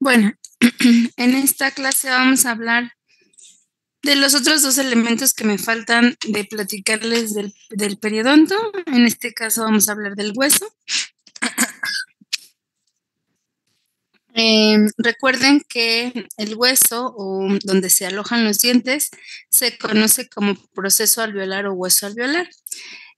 Bueno, en esta clase vamos a hablar de los otros 2 elementos que me faltan de platicarles del periodonto. En este caso vamos a hablar del hueso. Recuerden que el hueso, o donde se alojan los dientes, se conoce como proceso alveolar o hueso alveolar.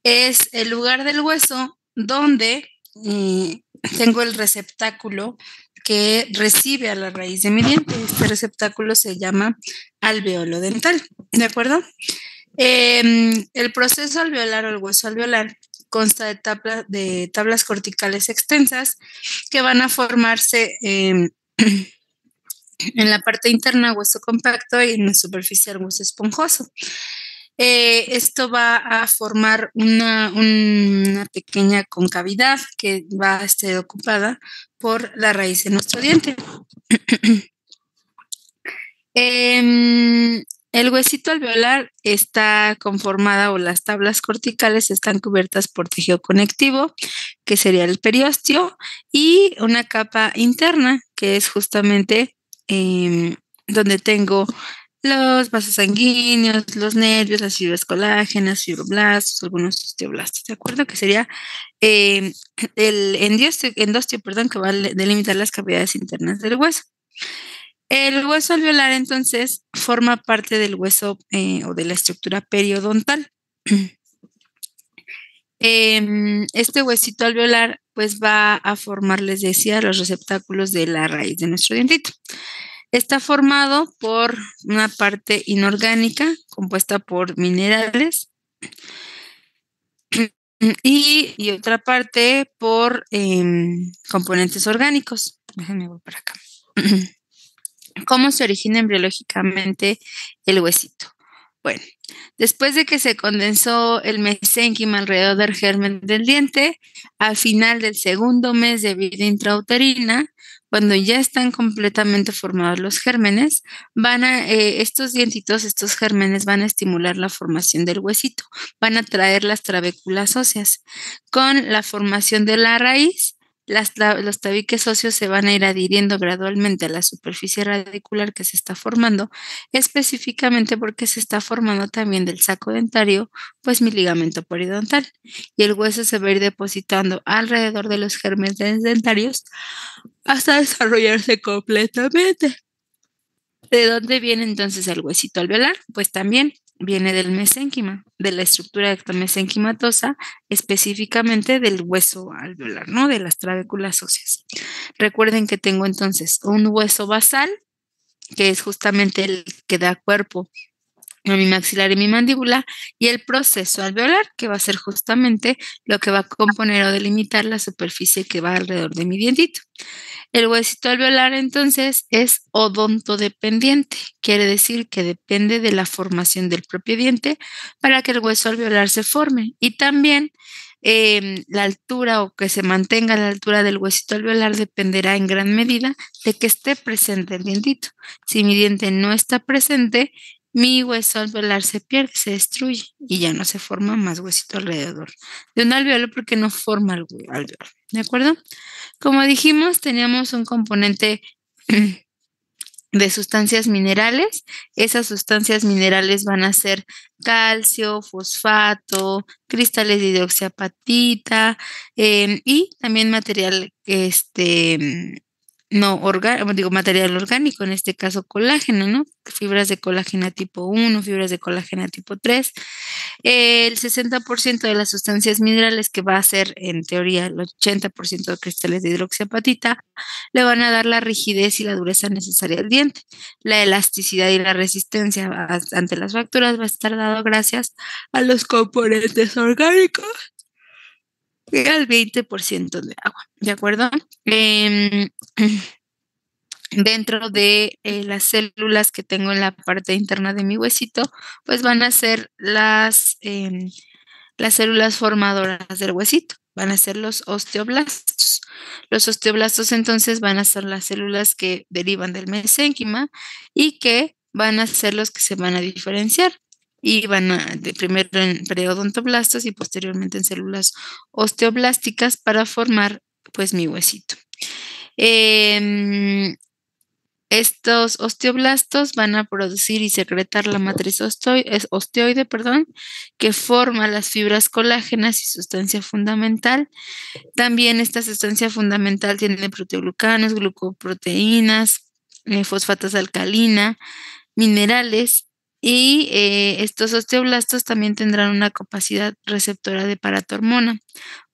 Es el lugar del hueso donde tengo el receptáculo que recibe a la raíz de mi diente. Este receptáculo se llama alveolo dental, ¿de acuerdo? El proceso alveolar o el hueso alveolar consta de tablas corticales extensas que van a formarse en la parte interna hueso compacto y en la superficial hueso esponjoso. Esto va a formar una pequeña concavidad que va a estar ocupada por la raíz de nuestro diente. El huesito alveolar está conformada, o las tablas corticales están cubiertas por tejido conectivo, que sería el periósteo, y una capa interna, que es justamente donde tengo los vasos sanguíneos, los nervios, las fibras colágenas, fibroblastos, algunos osteoblastos, ¿de acuerdo? Que sería el endostio, perdón, que va a delimitar las cavidades internas del hueso. El hueso alveolar, entonces, forma parte del hueso o de la estructura periodontal. Este huesito alveolar, pues va a formar, les decía, los receptáculos de la raíz de nuestro dientito. Está formado por una parte inorgánica compuesta por minerales y otra parte por componentes orgánicos. Déjenme voy para acá. ¿Cómo se origina embriológicamente el huesito? Bueno, después de que se condensó el mesénquima alrededor del germen del diente, al final del segundo mes de vida intrauterina, cuando ya están completamente formados los gérmenes, estos dientitos, estos gérmenes van a estimular la formación del huesito, van a traer las trabéculas óseas. Con la formación de la raíz, los tabiques óseos se van a ir adhiriendo gradualmente a la superficie radicular que se está formando, específicamente porque se está formando también del saco dentario, pues mi ligamento periodontal, y el hueso se va a ir depositando alrededor de los gérmenes dentarios hasta desarrollarse completamente. ¿De dónde viene entonces el huesito alveolar? Pues también viene del mesénquima, de la estructura ectomesenquimatosa, específicamente del hueso alveolar, ¿no? De las trabéculas óseas. Recuerden que tengo entonces un hueso basal, que es justamente el que da cuerpo a mi maxilar y mi mandíbula, y el proceso alveolar, que va a ser justamente lo que va a componer o delimitar la superficie que va alrededor de mi dientito. El huesito alveolar, entonces, es odontodependiente, quiere decir que depende de la formación del propio diente para que el hueso alveolar se forme, y también la altura, o que se mantenga la altura del huesito alveolar, dependerá en gran medida de que esté presente el dientito. Si mi diente no está presente, mi hueso alveolar se pierde, se destruye y ya no se forma más huesito alrededor de un alveolo, porque no forma el alveolo, ¿de acuerdo? Como dijimos, teníamos un componente de sustancias minerales. Esas sustancias minerales van a ser calcio, fosfato, cristales de hidroxiapatita, y también material no digo material orgánico, en este caso colágeno, ¿no? Fibras de colágeno tipo 1, fibras de colágeno tipo 3. El 60% de las sustancias minerales, que va a ser en teoría el 80% de cristales de hidroxiapatita, le van a dar la rigidez y la dureza necesaria al diente. La elasticidad y la resistencia ante las fracturas va a estar dado gracias a los componentes orgánicos y al 20% de agua, ¿de acuerdo? Dentro de las células que tengo en la parte interna de mi huesito, pues van a ser las células formadoras del huesito, van a ser los osteoblastos. Los osteoblastos, entonces, van a ser las células que derivan del mesénquima y que van a ser los que se van a diferenciar, y van primero en periodontoblastos y posteriormente en células osteoblásticas para formar, pues, mi huesito. Estos osteoblastos van a producir y secretar la matriz osteoide, perdón, que forma las fibras colágenas y sustancia fundamental. También esta sustancia fundamental tiene proteoglucanos, glucoproteínas, fosfatos de alcalina, minerales y estos osteoblastos también tendrán una capacidad receptora de paratormona,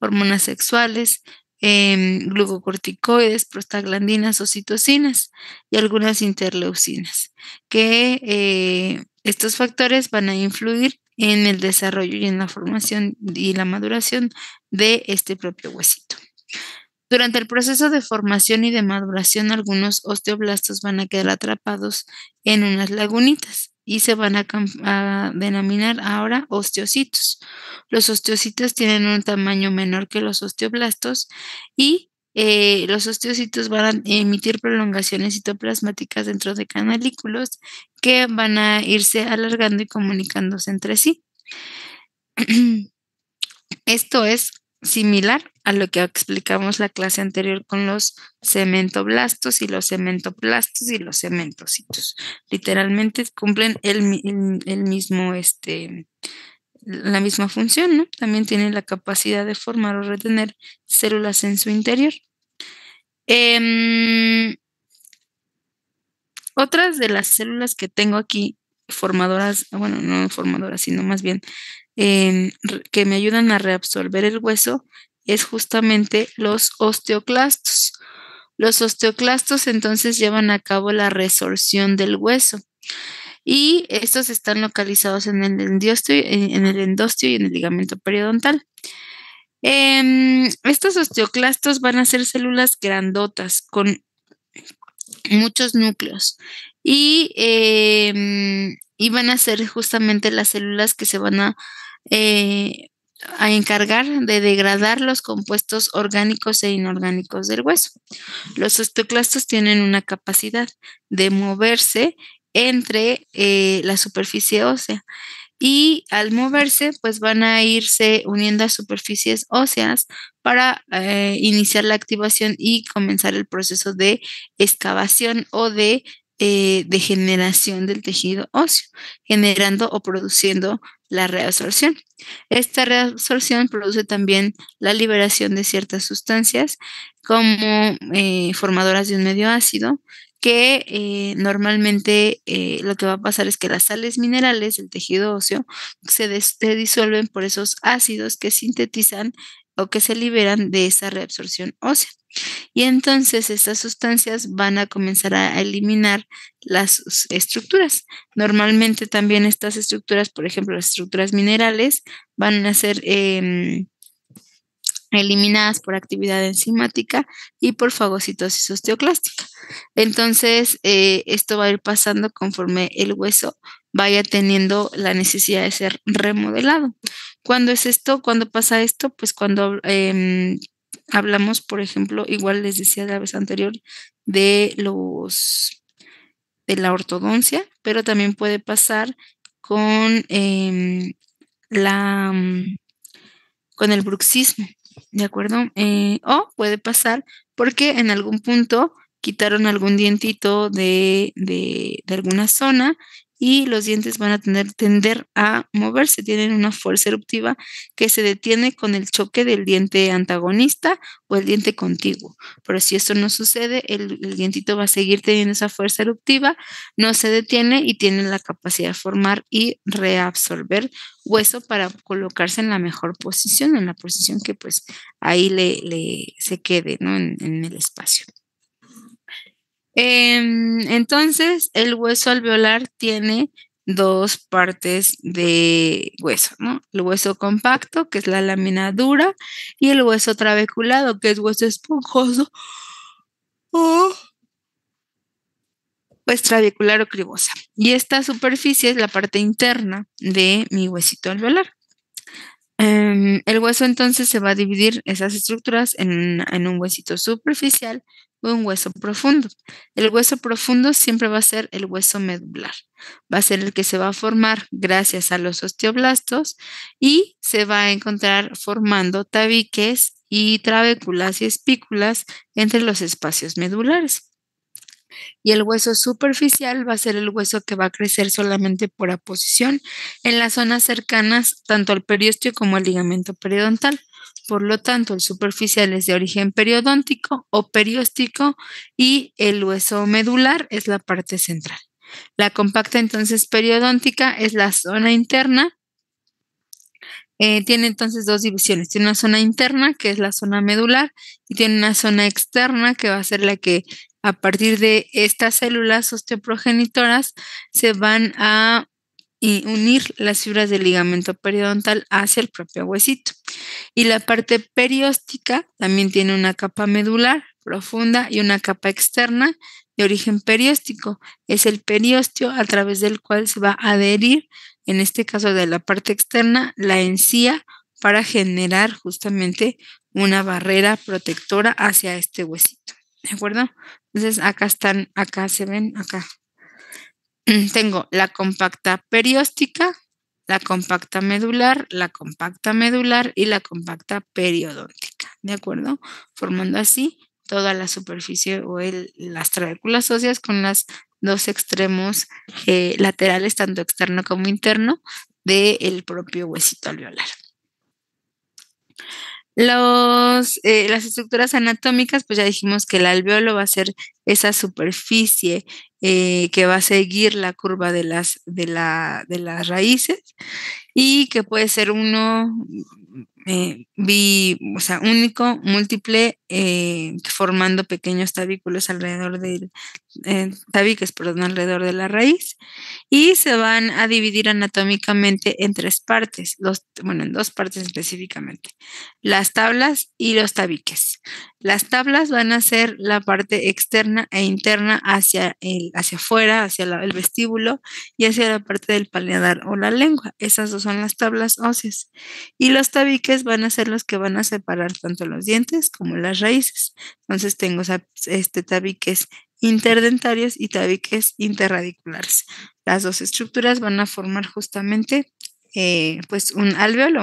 hormonas sexuales, glucocorticoides, prostaglandinas, oxitocinas y algunas interleucinas, que estos factores van a influir en el desarrollo y en la formación y la maduración de este propio huesito. Durante el proceso de formación y de maduración, algunos osteoblastos van a quedar atrapados en unas lagunitas y se van a denominar ahora osteocitos. Los osteocitos tienen un tamaño menor que los osteoblastos y los osteocitos van a emitir prolongaciones citoplasmáticas dentro de canalículos que van a irse alargando y comunicándose entre sí. Esto es similar a lo que explicamos la clase anterior con los cementoblastos y los cementoplastos y los cementocitos. Literalmente cumplen el mismo, la misma función, ¿no? También tienen la capacidad de formar o retener células en su interior. Otras de las células que tengo aquí formadoras, bueno, no formadoras, sino más bien que me ayudan a reabsorber el hueso es justamente los osteoclastos. Los osteoclastos entonces llevan a cabo la resorción del hueso y estos están localizados en el endostio y en el ligamento periodontal. Estos osteoclastos van a ser células grandotas con muchos núcleos y van a ser justamente las células que se van a encargar de degradar los compuestos orgánicos e inorgánicos del hueso. Los osteoclastos tienen una capacidad de moverse entre la superficie ósea y al moverse, pues van a irse uniendo a superficies óseas para iniciar la activación y comenzar el proceso de excavación o de degeneración del tejido óseo, generando o produciendo la reabsorción. Esta reabsorción produce también la liberación de ciertas sustancias como formadoras de un medio ácido, que normalmente lo que va a pasar es que las sales minerales del tejido óseo se disuelven por esos ácidos que sintetizan o que se liberan de esa reabsorción ósea. Y entonces estas sustancias van a comenzar a eliminar las estructuras. Normalmente también estas estructuras, por ejemplo, las estructuras minerales, van a ser eliminadas por actividad enzimática y por fagocitosis osteoclástica. Entonces, esto va a ir pasando conforme el hueso vaya teniendo la necesidad de ser remodelado. ¿Cuándo es esto? ¿Cuándo pasa esto? Pues cuando hablamos, por ejemplo, igual les decía la vez anterior, de la ortodoncia, pero también puede pasar con con el bruxismo, ¿de acuerdo? O puede pasar porque en algún punto quitaron algún dientito de alguna zona y los dientes van a tender a moverse, tienen una fuerza eruptiva que se detiene con el choque del diente antagonista o el diente contiguo. Pero si eso no sucede, el dientito va a seguir teniendo esa fuerza eruptiva, no se detiene y tiene la capacidad de formar y reabsorber hueso para colocarse en la mejor posición, en la posición que pues ahí se quede, ¿no? En el espacio. Entonces, el hueso alveolar tiene dos partes de hueso, ¿no? El hueso compacto, que es la lámina dura, y el hueso trabeculado, que es hueso esponjoso, o pues trabecular o cribosa. Y esta superficie es la parte interna de mi huesito alveolar. El hueso entonces se va a dividir esas estructuras en un huesito superficial o un hueso profundo. El hueso profundo siempre va a ser el hueso medular. Va a ser el que se va a formar gracias a los osteoblastos y se va a encontrar formando tabiques y trabéculas y espículas entre los espacios medulares. Y el hueso superficial va a ser el hueso que va a crecer solamente por aposición en las zonas cercanas tanto al periósteo como al ligamento periodontal. Por lo tanto, el superficial es de origen periodóntico o perióstico y el hueso medular es la parte central. La compacta, entonces, periodóntica es la zona interna. Tiene entonces dos divisiones. Tiene una zona interna, que es la zona medular, y tiene una zona externa, que va a ser la que a partir de estas células osteoprogenitoras se van a unir las fibras del ligamento periodontal hacia el propio huesito. Y la parte perióstica también tiene una capa medular profunda y una capa externa de origen perióstico. Es el periósteo a través del cual se va a adherir, en este caso de la parte externa, la encía para generar justamente una barrera protectora hacia este huesito. ¿De acuerdo? Entonces acá se ven, acá. Tengo la compacta perióstica, la compacta medular y la compacta periodóntica, ¿de acuerdo? Formando así toda la superficie o las trabéculas óseas con los dos extremos laterales, tanto externo como interno, del propio huesito alveolar. Las estructuras anatómicas, pues ya dijimos que el alveolo va a ser esa superficie que va a seguir la curva de las raíces y que puede ser o sea, único, múltiple, formando pequeños tabiques alrededor alrededor de la raíz, y se van a dividir anatómicamente en tres partes, en dos partes específicamente, las tablas y los tabiques. Las tablas van a ser la parte externa e interna hacia afuera, hacia el vestíbulo y hacia la parte del paladar o la lengua. Esas dos son las tablas óseas. Y los tabiques van a ser los que van a separar tanto los dientes como las raíces. Entonces tengo tabiques interdentarios y tabiques interradiculares. Las dos estructuras van a formar justamente pues un alveolo,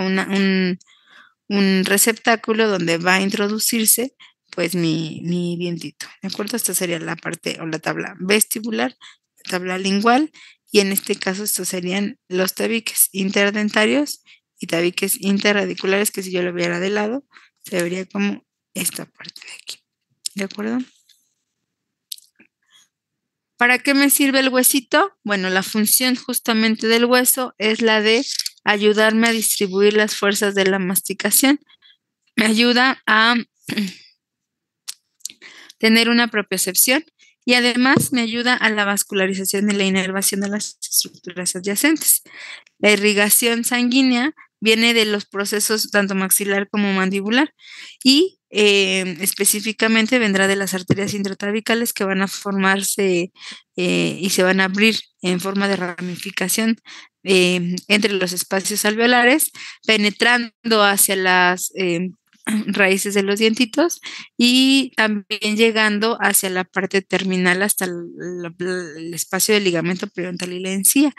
un receptáculo donde va a introducirse pues mi dientito, ¿de acuerdo? Esta sería la parte o la tabla vestibular, la tabla lingual, y en este caso estos serían los tabiques interdentarios y tabiques interradiculares, que si yo lo viera de lado, se vería como esta parte de aquí, ¿de acuerdo? ¿Para qué me sirve el huesito? Bueno, la función justamente del hueso es la de ayudarme a distribuir las fuerzas de la masticación. Me ayuda a tener una propiocepción y además me ayuda a la vascularización y la inervación de las estructuras adyacentes. La irrigación sanguínea viene de los procesos tanto maxilar como mandibular y específicamente vendrá de las arterias intratabicales que van a formarse y se van a abrir en forma de ramificación entre los espacios alveolares, penetrando hacia las raíces de los dientitos y también llegando hacia la parte terminal hasta el espacio del ligamento periodontal y la encía,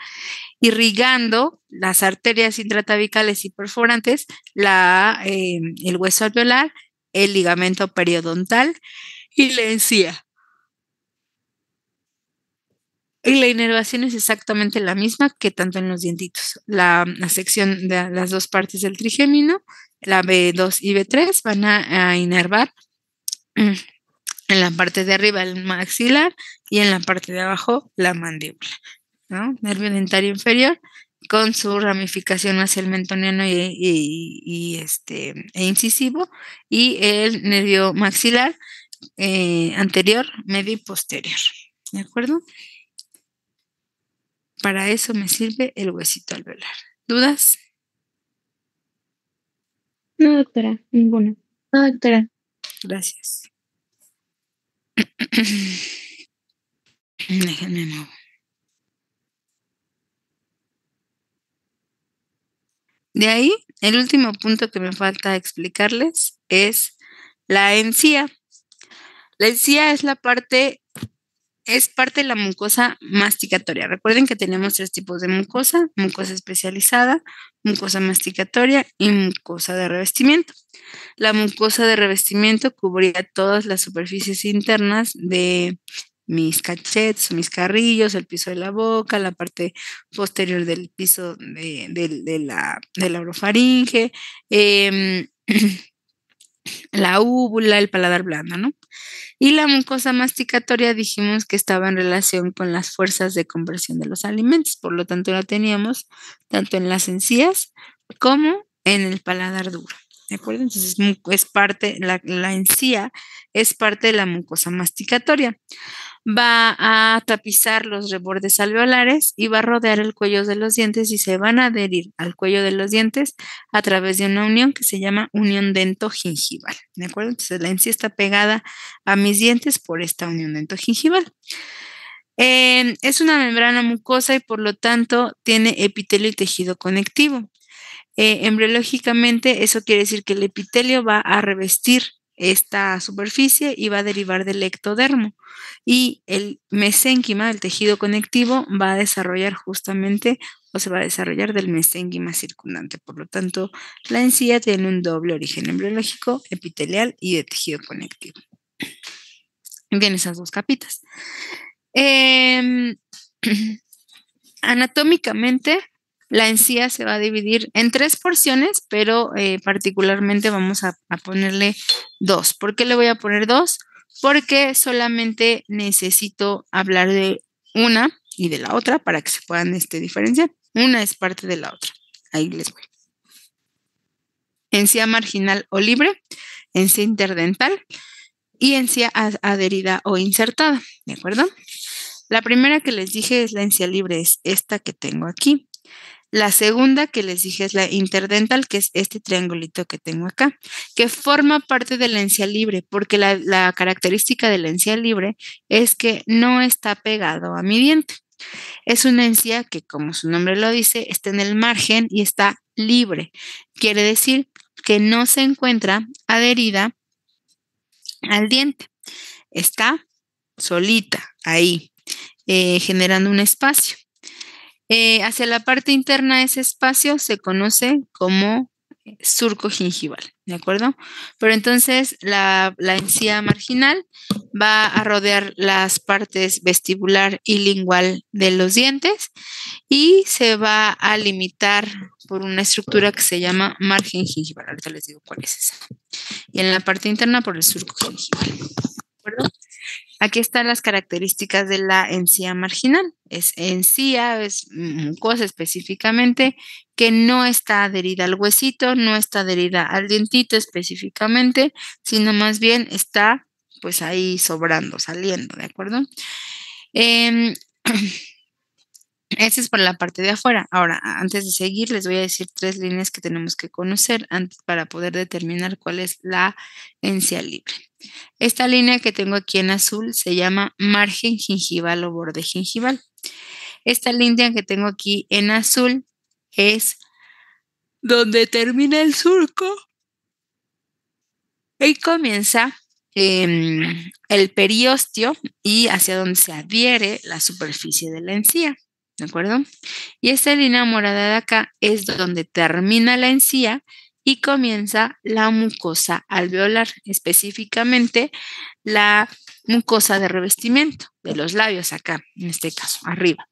irrigando las arterias intratabicales y perforantes, el hueso alveolar, el ligamento periodontal y la encía. Y la inervación es exactamente la misma que tanto en los dientitos. La sección de las dos partes del trigémino, la B2 y B3, van a inervar en la parte de arriba el maxilar y en la parte de abajo la mandíbula, ¿no? Nervio dentario inferior con su ramificación hacia el mentoniano e incisivo, y el nervio maxilar anterior, medio y posterior. ¿De acuerdo? Para eso me sirve el huesito alveolar. ¿Dudas? No, doctora, ninguna. No, doctora. Gracias. Déjenme mover. De ahí, el último punto que me falta explicarles es la encía. La encía es parte de la mucosa masticatoria. Recuerden que tenemos tres tipos de mucosa: mucosa especializada, mucosa masticatoria y mucosa de revestimiento. La mucosa de revestimiento cubría todas las superficies internas mis cachetes, mis carrillos, el piso de la boca, la parte posterior del piso de la orofaringe, la úvula, el paladar blando, ¿no? Y la mucosa masticatoria dijimos que estaba en relación con las fuerzas de conversión de los alimentos, por lo tanto la teníamos tanto en las encías como en el paladar duro. ¿De acuerdo? Entonces es parte, la encía es parte de la mucosa masticatoria. Va a tapizar los rebordes alveolares y va a rodear el cuello de los dientes y se van a adherir al cuello de los dientes a través de una unión que se llama unión dentogingival. ¿De acuerdo? Entonces la encía está pegada a mis dientes por esta unión dentogingival. Es una membrana mucosa y por lo tanto tiene epitelio y tejido conectivo. Embriológicamente, eso quiere decir que el epitelio va a revestir esta superficie y va a derivar del ectodermo. Y el mesénquima, el tejido conectivo, va a desarrollar justamente o se va a desarrollar del mesénquima circundante. Por lo tanto, la encía tiene un doble origen embriológico, epitelial y de tejido conectivo. Tiene esas dos capitas. Anatómicamente, la encía se va a dividir en 3 porciones, pero particularmente vamos a ponerle 2. ¿Por qué le voy a poner 2? Porque solamente necesito hablar de una y de la otra para que se puedan diferenciar. Una es parte de la otra. Ahí les voy. Encía marginal o libre, encía interdental y encía adherida o insertada. ¿De acuerdo? La primera que les dije es la encía libre, es esta que tengo aquí. La segunda que les dije es la interdental, que es este triangulito que tengo acá, que forma parte de la encía libre, porque la característica de la encía libre es que no está pegado a mi diente. Es una encía que, como su nombre lo dice, está en el margen y está libre. Quiere decir que no se encuentra adherida al diente. Está solita ahí, generando un espacio. Hacia la parte interna de ese espacio se conoce como surco gingival, ¿de acuerdo? Pero entonces la encía marginal va a rodear las partes vestibular y lingual de los dientes y se va a limitar por una estructura que se llama margen gingival. Ahorita les digo cuál es esa. Y en la parte interna por el surco gingival, ¿de acuerdo? Aquí están las características de la encía marginal. Es encía, es mucosa específicamente, que no está adherida al huesito, no está adherida al dientito específicamente, sino más bien está pues ahí sobrando, saliendo, ¿de acuerdo? Esa es por la parte de afuera. Ahora, antes de seguir, les voy a decir 3 líneas que tenemos que conocer antes para poder determinar cuál es la encía libre. Esta línea que tengo aquí en azul se llama margen gingival o borde gingival. Esta línea que tengo aquí en azul es donde termina el surco y comienza el periósteo y hacia donde se adhiere la superficie de la encía. ¿De acuerdo? Y esta línea morada de acá es donde termina la encía y comienza la mucosa alveolar, específicamente la mucosa de revestimiento de los labios acá, en este caso, arriba.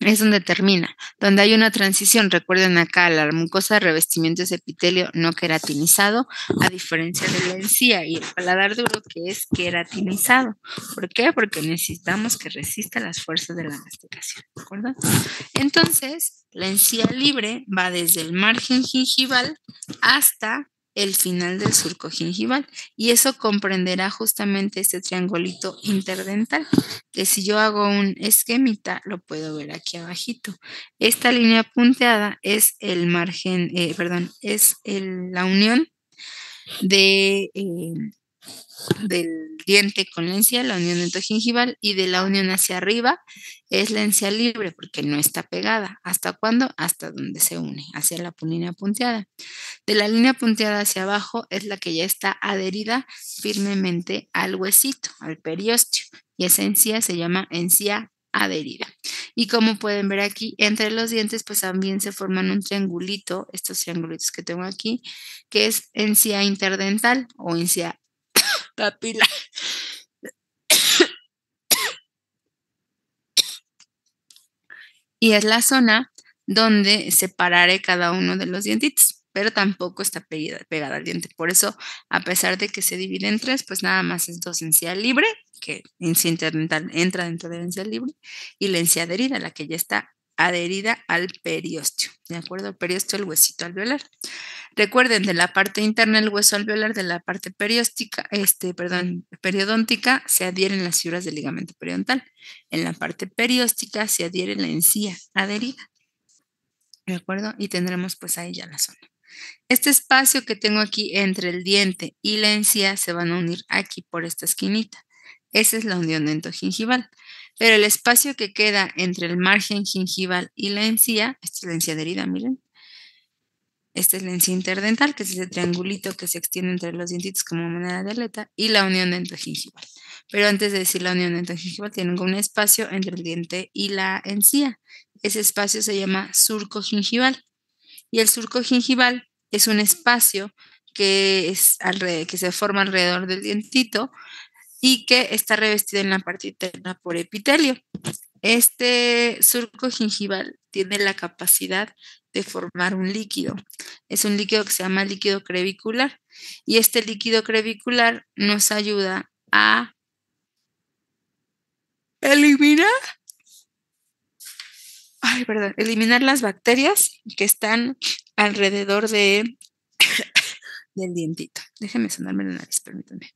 Es donde termina, donde hay una transición. Recuerden acá, la mucosa de revestimiento es epitelio no queratinizado, a diferencia de la encía y el paladar duro que es queratinizado. ¿Por qué? Porque necesitamos que resista las fuerzas de la masticación, ¿de acuerdo? Entonces, la encía libre va desde el margen gingival hasta el final del surco gingival y eso comprenderá justamente este triangulito interdental, que si yo hago un esquemita lo puedo ver aquí abajito. Esta línea punteada es el margen, la unión de del diente con la encía, la unión dentogingival, y de la unión hacia arriba es la encía libre porque no está pegada. ¿Hasta cuándo? Hasta donde se une, hacia la línea punteada. De la línea punteada hacia abajo es la que ya está adherida firmemente al huesito, al periósteo, y esa encía se llama encía adherida. Y como pueden ver aquí, entre los dientes pues también se forman un triangulito, estos triangulitos que tengo aquí, que es encía interdental o encía papilar. y es la zona donde separaré cada uno de los dientitos, pero tampoco está pegada al diente. Por eso, a pesar de que se divide en 3, pues nada más es 2 encía libre, que encía interdental entra dentro de la encía libre, y la encía adherida, la que ya está adherida al periósteo, ¿de acuerdo? El periósteo, el huesito alveolar. Recuerden, de la parte interna del hueso alveolar, de la parte periodóntica, se adhieren las fibras del ligamento periodontal. En la parte perióstica se adhiere la encía adherida, ¿de acuerdo? Y tendremos pues ahí ya la zona. Este espacio que tengo aquí entre el diente y la encía se van a unir aquí por esta esquinita. Esa es la unión dentogingival. Pero el espacio que queda entre el margen gingival y la encía, esta es la encía adherida, miren. Esta es la encía interdental, que es ese triangulito que se extiende entre los dientitos como manera de aleta, y la unión dentogingival. Pero antes de decir la unión dentogingival, tienen un espacio entre el diente y la encía. Ese espacio se llama surco gingival. Y el surco gingival es un espacio que se forma alrededor del dientito y que está revestido en la parte interna por epitelio. Este surco gingival tiene la capacidad de formar un líquido. Es un líquido que se llama líquido crevicular. Y este líquido crevicular nos ayuda a eliminar, eliminar las bacterias que están alrededor del dientito. Déjenme sonarme la nariz, permítanme.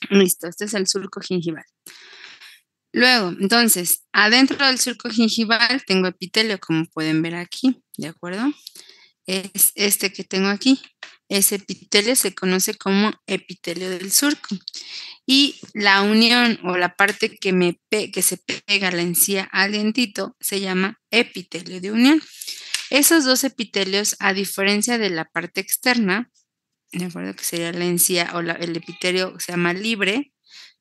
Listo, este es el surco gingival. Luego, entonces, adentro del surco gingival tengo epitelio, como pueden ver aquí, ¿de acuerdo? Es este que tengo aquí. Ese epitelio se conoce como epitelio del surco. Y la unión o la parte que se pega la encía al dientito se llama epitelio de unión. Esos dos epitelios, a diferencia de la parte externa, de acuerdo, que sería la encía o el epitelio se llama libre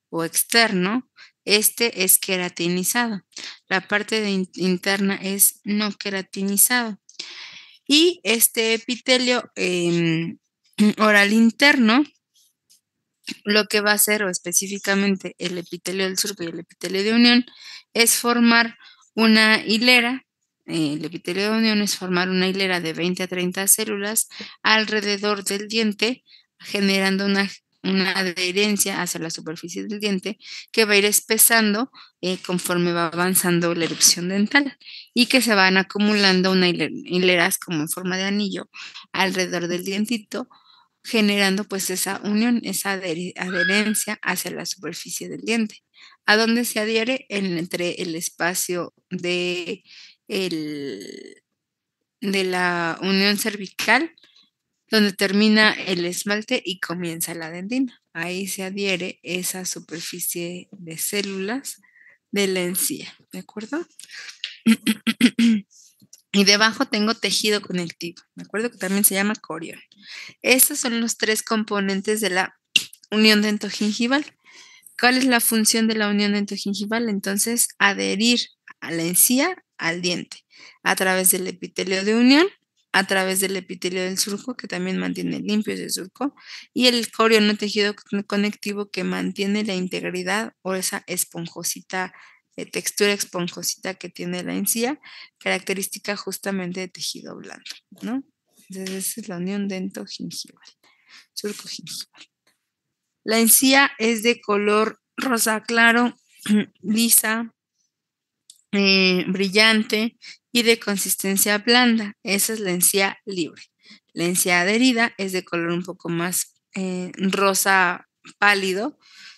o externo, este es queratinizado. La parte interna es no queratinizado. Y este epitelio oral interno, lo que va a hacer, o específicamente el epitelio del surco y el epitelio de unión, es formar una hilera. El epitelio de unión es formar una hilera de 20 a 30 células alrededor del diente, generando una adherencia hacia la superficie del diente que va a ir espesando conforme va avanzando la erupción dental y que se van acumulando hileras como en forma de anillo alrededor del dientito, generando pues esa unión, esa adherencia hacia la superficie del diente. ¿A dónde se adhiere? Entre el espacio de la unión cervical, donde termina el esmalte y comienza la dentina. Ahí se adhiere esa superficie de células de la encía, ¿de acuerdo? Y debajo tengo tejido conectivo, ¿de acuerdo? Que también se llama corión. Estos son los 3 componentes de la unión dentogingival. ¿Cuál es la función de la unión dentogingival? Entonces, adherir a la encía al diente a través del epitelio de unión, a través del epitelio del surco, que también mantiene limpio ese surco, y el corión o tejido conectivo que mantiene la integridad o esa esponjosita, textura esponjosita que tiene la encía, característica justamente de tejido blando, ¿no? Entonces, esa es la unión dentogingival, surco gingival. La encía es de color rosa claro, lisa, brillante y de consistencia blanda. Esa es la encía libre. La encía adherida es de color un poco más rosa pálido,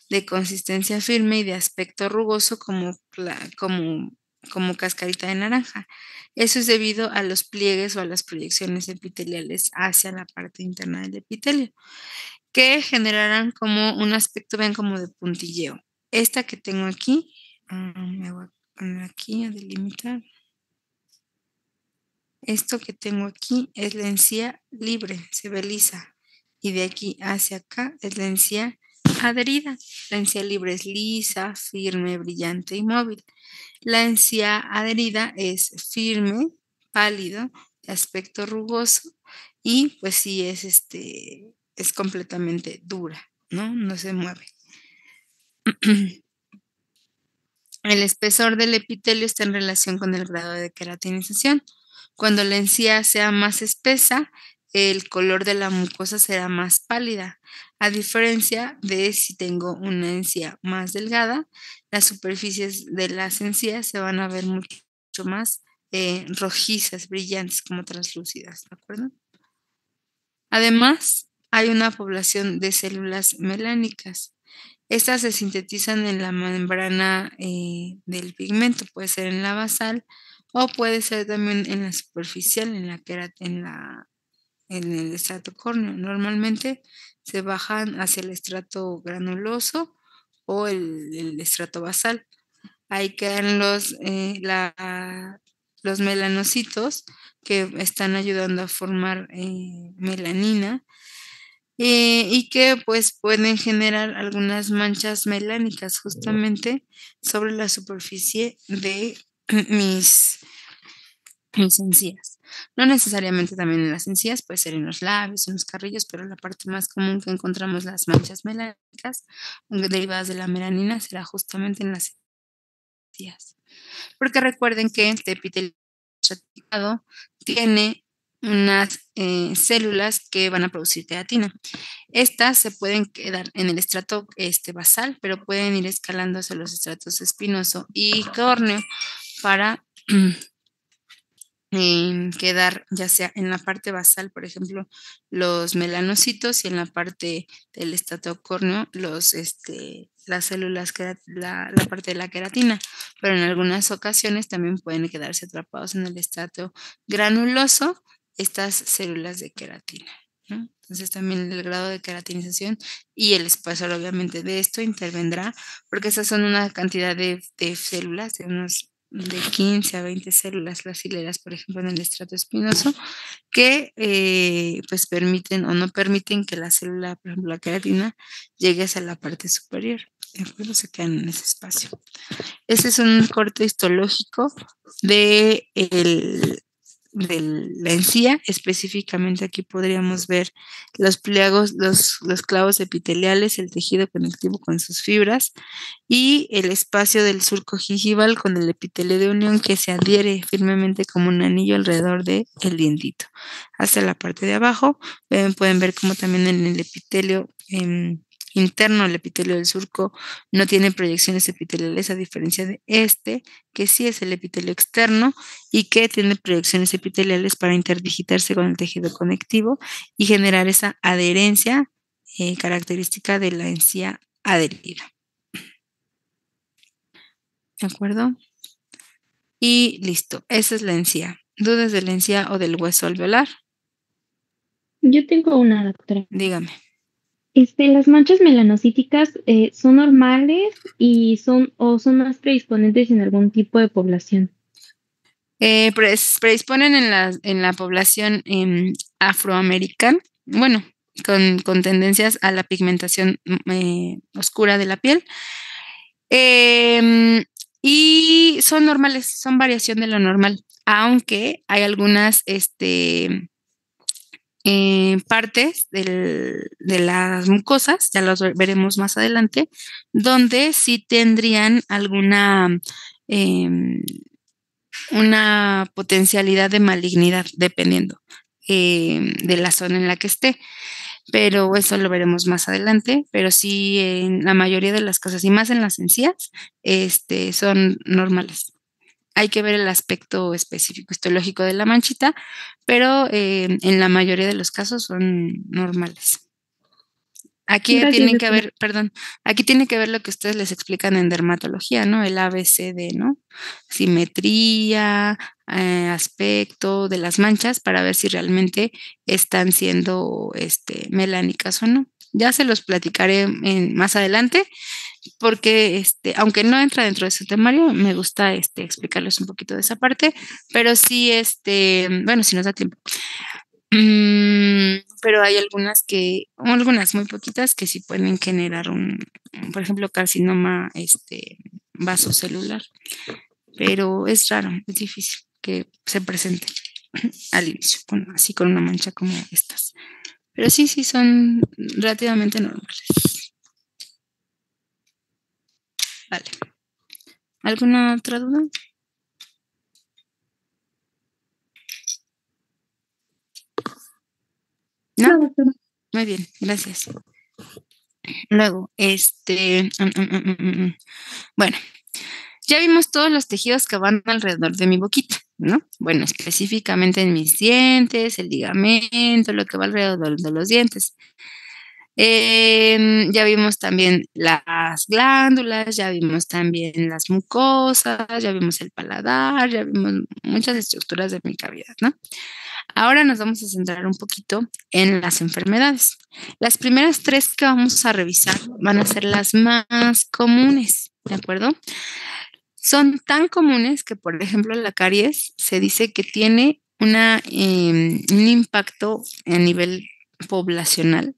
de consistencia firme y de aspecto rugoso como cascarita de naranja. Eso es debido a los pliegues o a las proyecciones epiteliales hacia la parte interna del epitelio, que generarán como un aspecto, ven, como de puntilleo. Esta que tengo aquí, me voy a poner aquí a delimitar. Esto que tengo aquí es la encía libre, se ve lisa. y de aquí hacia acá es la encía adherida. La encía libre es lisa, firme, brillante y móvil. La encía adherida es firme, pálido, de aspecto rugoso y pues sí es completamente dura, ¿no? No se mueve. El espesor del epitelio está en relación con el grado de queratinización. Cuando la encía sea más espesa, el color de la mucosa será más pálida. A diferencia de si tengo una encía más delgada, las superficies de las encías se van a ver mucho más rojizas, brillantes, como translúcidas, ¿de acuerdo? Además, hay una población de células melánicas. Estas se sintetizan en la membrana del pigmento, puede ser en la basal o puede ser también en la superficial, en el estrato córneo. Normalmente se bajan hacia el estrato granuloso o el estrato basal. Ahí quedan los melanocitos que están ayudando a formar melanina y que pues pueden generar algunas manchas melánicas justamente sobre la superficie de mis, mis encías. No necesariamente también en las encías, puede ser en los labios, en los carrillos, pero la parte más común que encontramos las manchas melánicas derivadas de la melanina será justamente en las encías. Porque recuerden que este epitelio estratificado tiene unas células que van a producir queratina. Estas se pueden quedar en el estrato basal, pero pueden ir escalando hacia los estratos espinoso y córneo para quedar ya sea en la parte basal, por ejemplo, los melanocitos y en la parte del estrato córneo las células, la parte de la queratina, pero en algunas ocasiones también pueden quedarse atrapados en el estrato granuloso estas células de queratina, ¿no? Entonces también el grado de queratinización y el espesor obviamente de esto intervendrá, porque esas son una cantidad de células, de 15 a 20 células, las hileras, por ejemplo, en el estrato espinoso, que pues permiten o no permiten que la célula, por ejemplo, la queratina, llegue hacia la parte superior. ¿De acuerdo? Se quedan en ese espacio. Ese es un corte histológico de la encía. Específicamente aquí podríamos ver los pliegos, los clavos epiteliales, el tejido conectivo con sus fibras y el espacio del surco gingival con el epitelio de unión que se adhiere firmemente como un anillo alrededor del dientito. Hasta la parte de abajo pueden ver como también en el epitelio interno, el epitelio del surco no tiene proyecciones epiteliales a diferencia de que sí es el epitelio externo y que tiene proyecciones epiteliales para interdigitarse con el tejido conectivo y generar esa adherencia característica de la encía adherida. ¿De acuerdo? Y listo, esa es la encía. ¿Dudas de la encía o del hueso alveolar? Yo tengo una, doctora. Dígame. Las manchas melanocíticas son normales y son más predisponentes en algún tipo de población. Predisponen en la población afroamericana, bueno, con tendencias a la pigmentación oscura de la piel. Y son normales, son variación de lo normal, aunque hay algunas partes de las mucosas, ya los veremos más adelante, donde sí tendrían alguna una potencialidad de malignidad, dependiendo de la zona en la que esté. Pero eso lo veremos más adelante, pero sí en la mayoría de las cosas, y más en las encías, son normales. Hay que ver el aspecto específico histológico de la manchita, pero en la mayoría de los casos son normales. Aquí Gracias, tienen que doctora. ver, perdón, aquí tiene que ver lo que ustedes les explican en dermatología, ¿no? El ABCD, ¿no? Simetría, aspecto de las manchas para ver si realmente están siendo melánicas o no. Ya se los platicaré más adelante porque aunque no entra dentro de su temario, me gusta explicarles un poquito de esa parte, pero sí bueno, si nos da tiempo. pero hay algunas muy poquitas que sí pueden generar por ejemplo, carcinoma vasocelular, pero es raro, es difícil que se presente al inicio, así con una mancha como estas. Pero sí, son relativamente normales. Vale. ¿Alguna otra duda? ¿No? Muy bien, gracias. Luego, bueno, ya vimos todos los tejidos que van alrededor de mi boquita, ¿no? Bueno, específicamente en mis dientes, el ligamento, lo que va alrededor de los dientes. Ya vimos también las glándulas, ya vimos también las mucosas, ya vimos el paladar, ya vimos muchas estructuras de mi cavidad, ¿no? Ahora nos vamos a centrar un poquito en las enfermedades. Las primeras 3 que vamos a revisar van a ser las más comunes, ¿de acuerdo? Son tan comunes que, por ejemplo, la caries se dice que tiene un impacto a nivel poblacional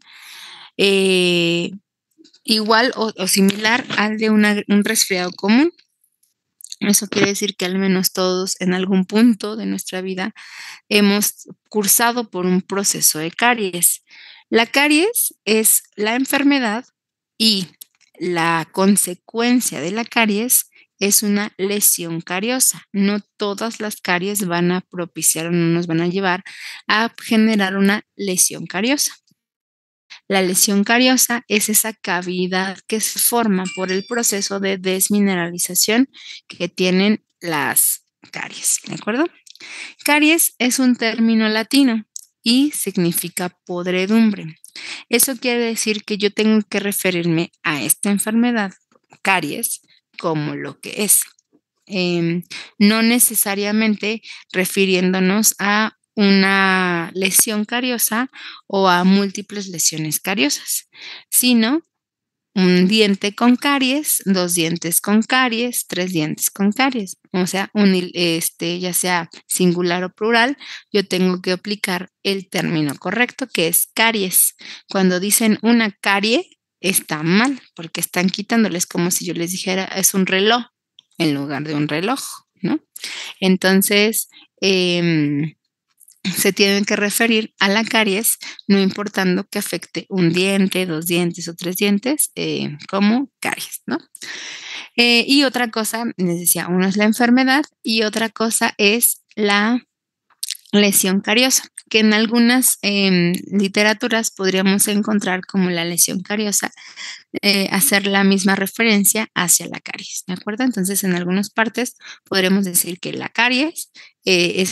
igual o similar al de un resfriado común. Eso quiere decir que al menos todos en algún punto de nuestra vida hemos cursado por un proceso de caries. La caries es la enfermedad y la consecuencia de la caries es una lesión cariosa. No todas las caries van a propiciar o no nos van a llevar a generar una lesión cariosa. La lesión cariosa es esa cavidad que se forma por el proceso de desmineralización que tienen las caries, ¿de acuerdo? Caries es un término latino y significa podredumbre. Eso quiere decir que yo tengo que referirme a esta enfermedad, caries, como lo que es. No necesariamente refiriéndonos a una lesión cariosa o a múltiples lesiones cariosas, sino un diente con caries, 2 dientes con caries, 3 dientes con caries. O sea, ya sea singular o plural, yo tengo que aplicar el término correcto, que es caries. Cuando dicen una carie, está mal, porque están quitándoles como si yo les dijera es un reloj en lugar de un reloj, ¿no? Entonces, se tienen que referir a la caries, no importando que afecte un diente, 2 dientes o 3 dientes, como caries, ¿no? Y otra cosa, les decía, uno es la enfermedad y otra cosa es la lesión cariosa, que en algunas literaturas podríamos encontrar como la lesión cariosa, hacer la misma referencia hacia la caries, ¿de acuerdo? Entonces, en algunas partes podremos decir que la caries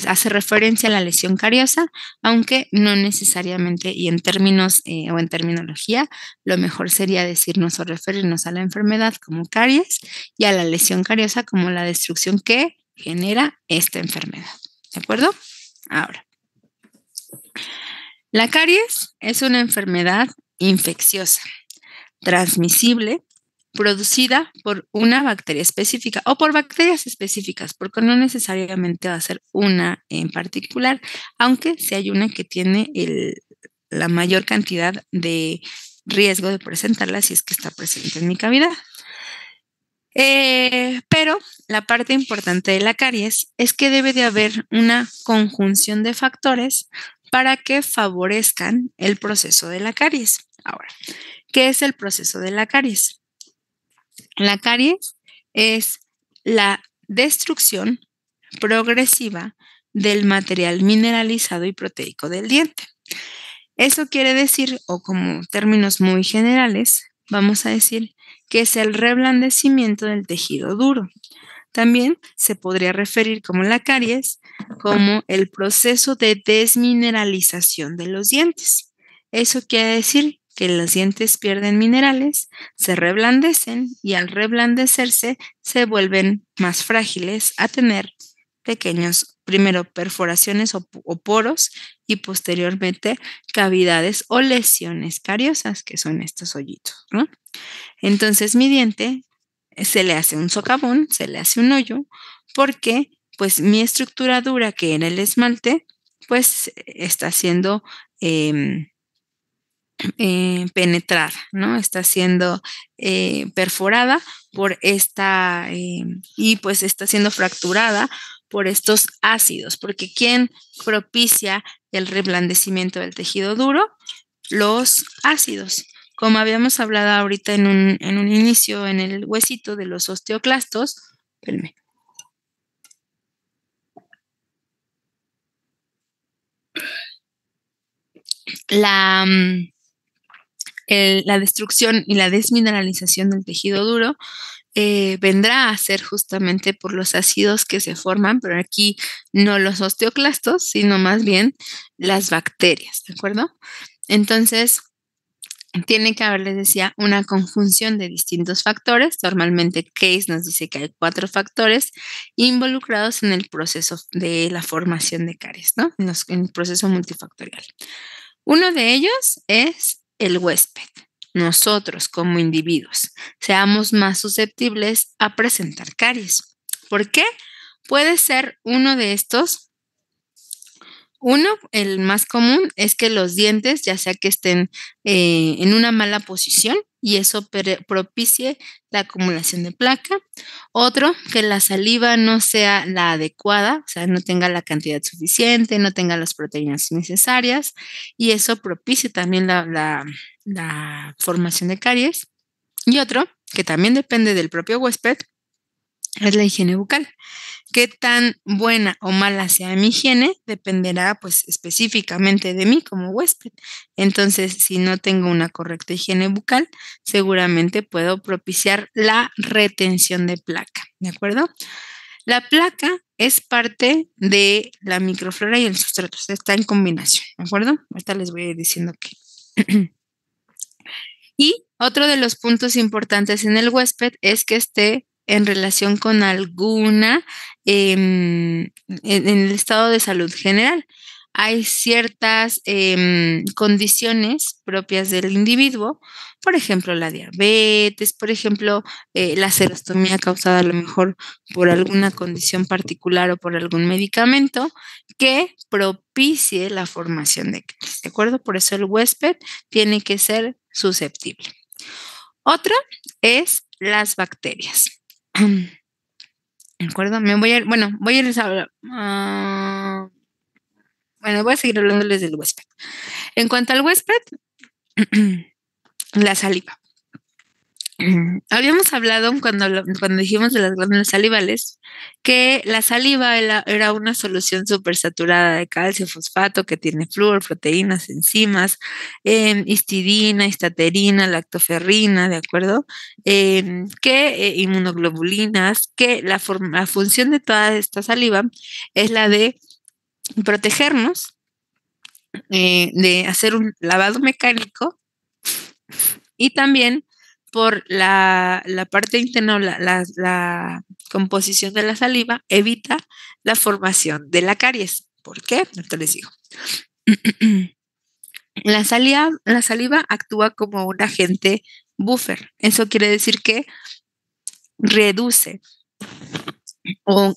hace referencia a la lesión cariosa, aunque no necesariamente, y en términos o en terminología, lo mejor sería decirnos o referirnos a la enfermedad como caries y a la lesión cariosa como la destrucción que genera esta enfermedad, ¿de acuerdo? Ahora, la caries es una enfermedad infecciosa, transmisible, producida por una bacteria específica o por bacterias específicas, porque no necesariamente va a ser una en particular, aunque sí hay una que tiene la mayor cantidad de riesgo de presentarla si es que está presente en mi cavidad. Pero la parte importante de la caries es que debe de haber una conjunción de factores para que favorezcan el proceso de la caries. Ahora, ¿qué es el proceso de la caries? La caries es la destrucción progresiva del material mineralizado y proteico del diente. Eso quiere decir, o como términos muy generales, vamos a decir que es el reblandecimiento del tejido duro. También se podría referir como la caries, como el proceso de desmineralización de los dientes. Eso quiere decir que los dientes pierden minerales, se reblandecen y al reblandecerse se vuelven más frágiles a tener pequeños, primero perforaciones o poros y posteriormente cavidades o lesiones cariosas, que son estos hoyitos, ¿no? Entonces mi diente se le hace un socavón, se le hace un hoyo, porque pues mi estructura dura, que era el esmalte, pues está siendo penetrada, ¿no? Está siendo perforada por esta, y pues está siendo fracturada por estos ácidos, porque ¿quién propicia el reblandecimiento del tejido duro? Los ácidos. Como habíamos hablado ahorita en un inicio en el huesito de los osteoclastos, espérenme. La, la destrucción y la desmineralización del tejido duro vendrá a ser justamente por los ácidos que se forman, pero aquí no los osteoclastos, sino más bien las bacterias, ¿de acuerdo? Entonces, tiene que haber, les decía, una conjunción de distintos factores. Normalmente Case nos dice que hay 4 factores involucrados en el proceso de la formación de caries, ¿no? En el proceso multifactorial. Uno de ellos es el huésped. Nosotros como individuos seamos más susceptibles a presentar caries. ¿Por qué? Puede ser uno de estos. Uno, el más común, es que los dientes, ya sea que estén en una mala posición y eso propicie la acumulación de placa. Otro, que la saliva no sea la adecuada, o sea, no tenga la cantidad suficiente, no tenga las proteínas necesarias y eso propicie también la formación de caries. Y otro, que también depende del propio huésped, es la higiene bucal. Qué tan buena o mala sea mi higiene dependerá pues específicamente de mí como huésped. Entonces, si no tengo una correcta higiene bucal, seguramente puedo propiciar la retención de placa, ¿de acuerdo? La placa es parte de la microflora y el sustrato, o sea, está en combinación, ¿de acuerdo? Ahorita les voy a ir diciendo que. Y otro de los puntos importantes en el huésped es que esté en relación con alguna en el estado de salud general. Hay ciertas condiciones propias del individuo, por ejemplo, la diabetes, por ejemplo, la serostomía causada a lo mejor por alguna condición particular o por algún medicamento que propicie la formación de caries, ¿de acuerdo? Por eso el huésped tiene que ser susceptible. Otra es las bacterias. ¿De acuerdo? Voy a irles a bueno, voy a seguir hablándoles del huésped. En cuanto al huésped, la saliva. Habíamos hablado cuando dijimos de las glándulas salivales que la saliva era una solución supersaturada de calcio, fosfato, que tiene flúor, proteínas, enzimas, histidina, histaterina, lactoferrina, ¿de acuerdo? Que inmunoglobulinas, que la función de toda esta saliva es la de protegernos, de hacer un lavado mecánico y también por la parte interna o la composición de la saliva evita la formación de la caries. ¿Por qué? Ahorita les digo. La saliva actúa como un agente buffer. Eso quiere decir que reduce o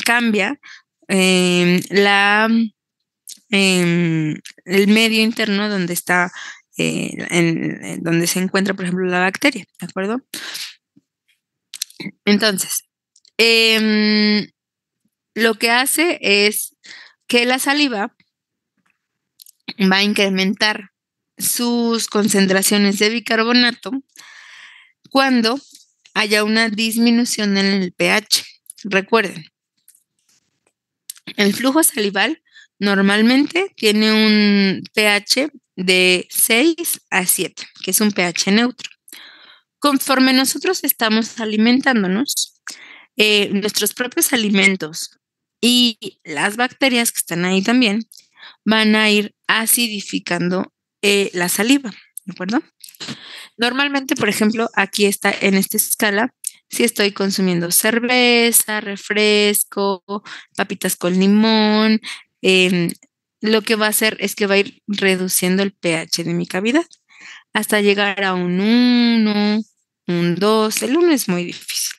cambia el medio interno donde está, donde se encuentra, por ejemplo, la bacteria, ¿de acuerdo? Entonces, lo que hace es que la saliva va a incrementar sus concentraciones de bicarbonato cuando haya una disminución en el pH. Recuerden, el flujo salival normalmente tiene un pH de 6 a 7, que es un pH neutro. Conforme nosotros estamos alimentándonos, nuestros propios alimentos y las bacterias que están ahí también van a ir acidificando la saliva, ¿de acuerdo? Normalmente, por ejemplo, aquí está en esta escala, si estoy consumiendo cerveza, refresco, papitas con limón, lo que va a hacer es que va a ir reduciendo el pH de mi cavidad hasta llegar a un 1, un 2. El 1 es muy difícil,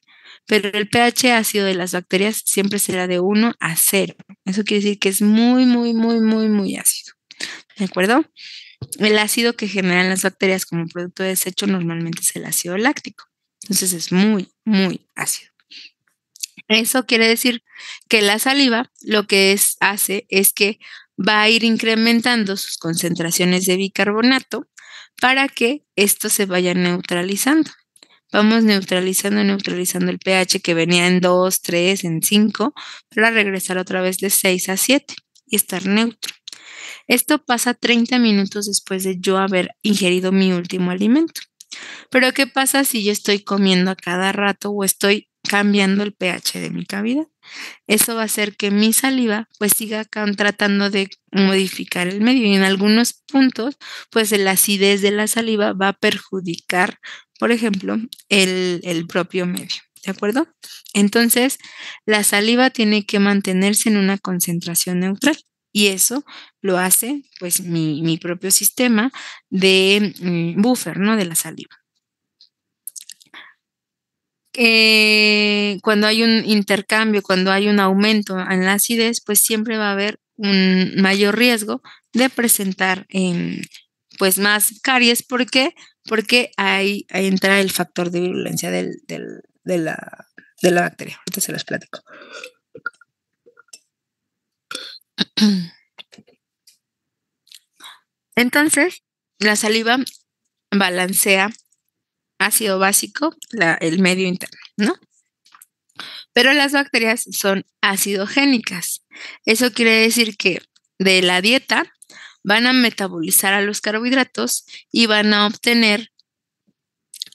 pero el pH ácido de las bacterias siempre será de 1 a 0. Eso quiere decir que es muy, muy, muy, muy, muy ácido. ¿De acuerdo? El ácido que generan las bacterias como producto de desecho normalmente es el ácido láctico. Entonces es muy, muy ácido. Eso quiere decir que la saliva lo que hace es que va a ir incrementando sus concentraciones de bicarbonato para que esto se vaya neutralizando. Vamos neutralizando el pH que venía en 2, 3, en 5, para regresar otra vez de 6 a 7 y estar neutro. Esto pasa 30 minutos después de yo haber ingerido mi último alimento. Pero ¿qué pasa si yo estoy comiendo a cada rato o estoy cambiando el pH de mi cavidad? Eso va a hacer que mi saliva pues siga tratando de modificar el medio y en algunos puntos pues la acidez de la saliva va a perjudicar, por ejemplo, el propio medio, ¿de acuerdo? Entonces, la saliva tiene que mantenerse en una concentración neutral y eso lo hace pues mi propio sistema de buffer, ¿no? De la saliva. Cuando hay un intercambio, cuando hay un aumento en la acidez, pues siempre va a haber un mayor riesgo de presentar pues más caries. ¿Por qué? Porque ahí entra el factor de virulencia de la bacteria. Ahorita se los platico. Entonces, la saliva balancea ácido básico, el medio interno, ¿no? Pero las bacterias son acidogénicas. Eso quiere decir que de la dieta van a metabolizar a los carbohidratos y van a obtener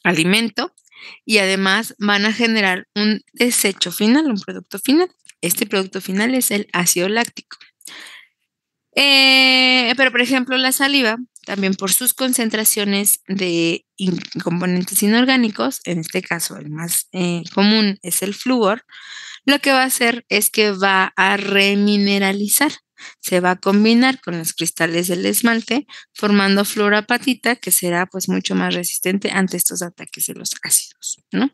alimento y además van a generar un desecho final, un producto final. Este producto final es el ácido láctico. Pero, por ejemplo, la saliva, también por sus concentraciones de componentes inorgánicos, en este caso el más común es el flúor, lo que va a hacer es que va a remineralizar. Se va a combinar con los cristales del esmalte, formando fluorapatita, que será pues mucho más resistente ante estos ataques de los ácidos, ¿no?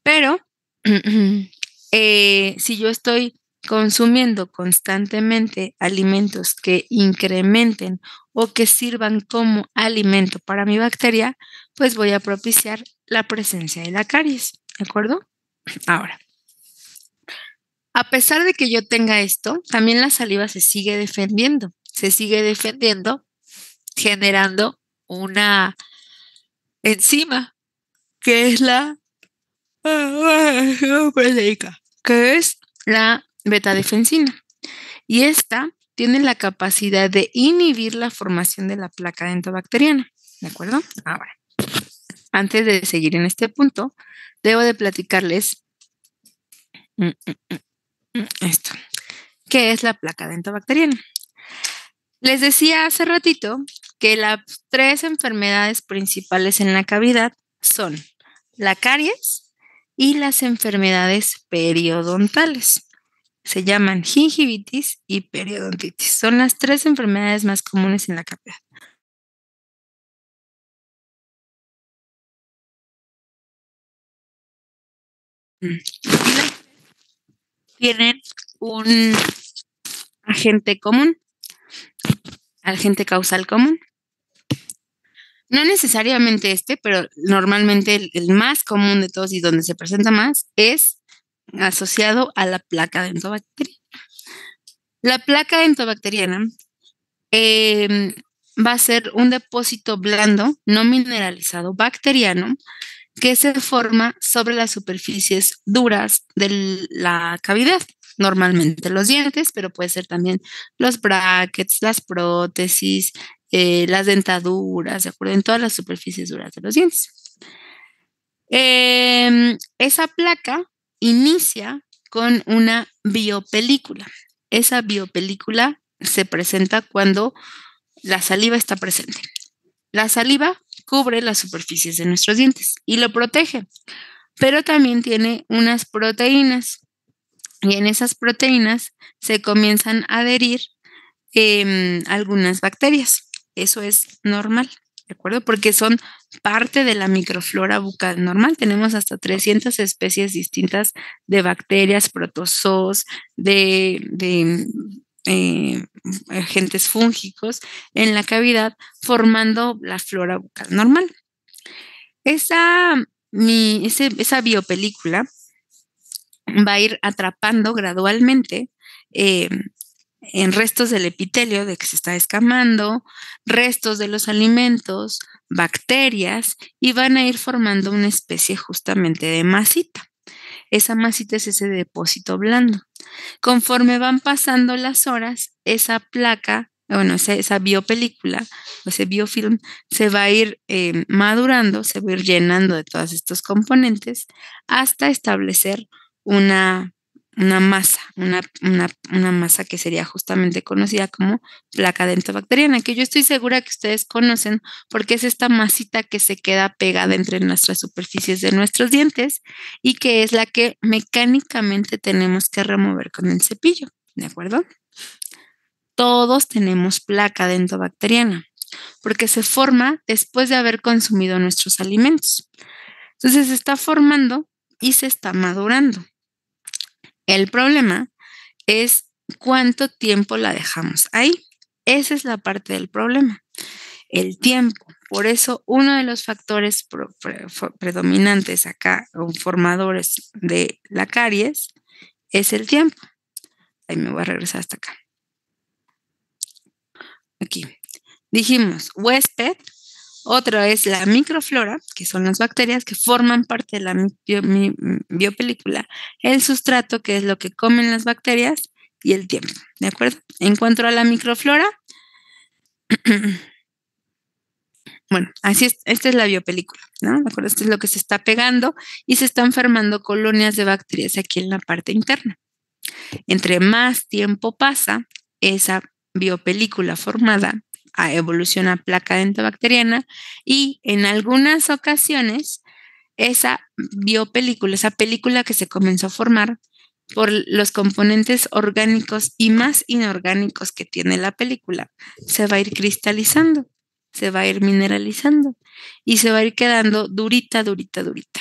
Pero si yo estoy consumiendo constantemente alimentos que incrementen o que sirvan como alimento para mi bacteria, pues voy a propiciar la presencia de la caries, ¿de acuerdo? Ahora, a pesar de que yo tenga esto, también la saliva se sigue defendiendo generando una enzima que es la proteica, que es la betadefensina. Y esta tiene la capacidad de inhibir la formación de la placa dentobacteriana, ¿de acuerdo? Ahora, antes de seguir en este punto, debo de platicarles esto. ¿Qué es la placa dentobacteriana? Les decía hace ratito que las 3 enfermedades principales en la cavidad son la caries y las enfermedades periodontales. Se llaman gingivitis y periodontitis. Son las 3 enfermedades más comunes en la cavidad. Tienen un agente común, agente causal común. No necesariamente pero normalmente el más común de todos y donde se presenta más es asociado a la placa dentobacteriana. La placa dentobacteriana va a ser un depósito blando, no mineralizado, bacteriano, que se forma sobre las superficies duras de la cavidad. Normalmente los dientes, pero puede ser también los brackets, las prótesis, las dentaduras, ¿de acuerdo? En todas las superficies duras de los dientes. Esa placa inicia con una biopelícula. Esa biopelícula se presenta cuando la saliva está presente. La saliva cubre las superficies de nuestros dientes y lo protege, pero también tiene unas proteínas y en esas proteínas se comienzan a adherir algunas bacterias. Eso es normal, ¿de acuerdo? Porque son parte de la microflora bucal normal. Tenemos hasta 300 especies distintas de bacterias, protozoos, de agentes fúngicos en la cavidad, formando la flora bucal normal. Esa biopelícula va a ir atrapando gradualmente eh, en restos del epitelio de que se está escamando, restos de los alimentos, bacterias, y van a ir formando una especie justamente de masita. Esa masita es ese depósito blando. Conforme van pasando las horas, esa placa, bueno, esa biopelícula, ese biofilm, se va a ir madurando, se va a ir llenando de todos estos componentes hasta establecer una, una masa, una masa que sería justamente conocida como placa dentobacteriana, que yo estoy segura que ustedes conocen porque es esta masita que se queda pegada entre nuestras superficies de nuestros dientes y que es la que mecánicamente tenemos que remover con el cepillo, ¿de acuerdo? Todos tenemos placa dentobacteriana porque se forma después de haber consumido nuestros alimentos. Entonces se está formando y se está madurando. El problema es cuánto tiempo la dejamos ahí. Esa es la parte del problema, el tiempo. Por eso, uno de los factores predominantes acá, o formadores de la caries, es el tiempo. Ahí me voy a regresar hasta acá. Aquí. Dijimos huésped, otra es la microflora, que son las bacterias que forman parte de la biopelícula, el sustrato, que es lo que comen las bacterias, y el tiempo, ¿de acuerdo? En cuanto a la microflora, bueno, así es, esta es la biopelícula, ¿no? ¿De acuerdo? Esto es lo que se está pegando y se están formando colonias de bacterias aquí en la parte interna. Entre más tiempo pasa, esa biopelícula formada evoluciona a placa dentobacteriana y en algunas ocasiones esa biopelícula, esa película que se comenzó a formar por los componentes orgánicos y más inorgánicos que tiene la película, se va a ir cristalizando, se va a ir mineralizando y se va a ir quedando durita, durita, durita,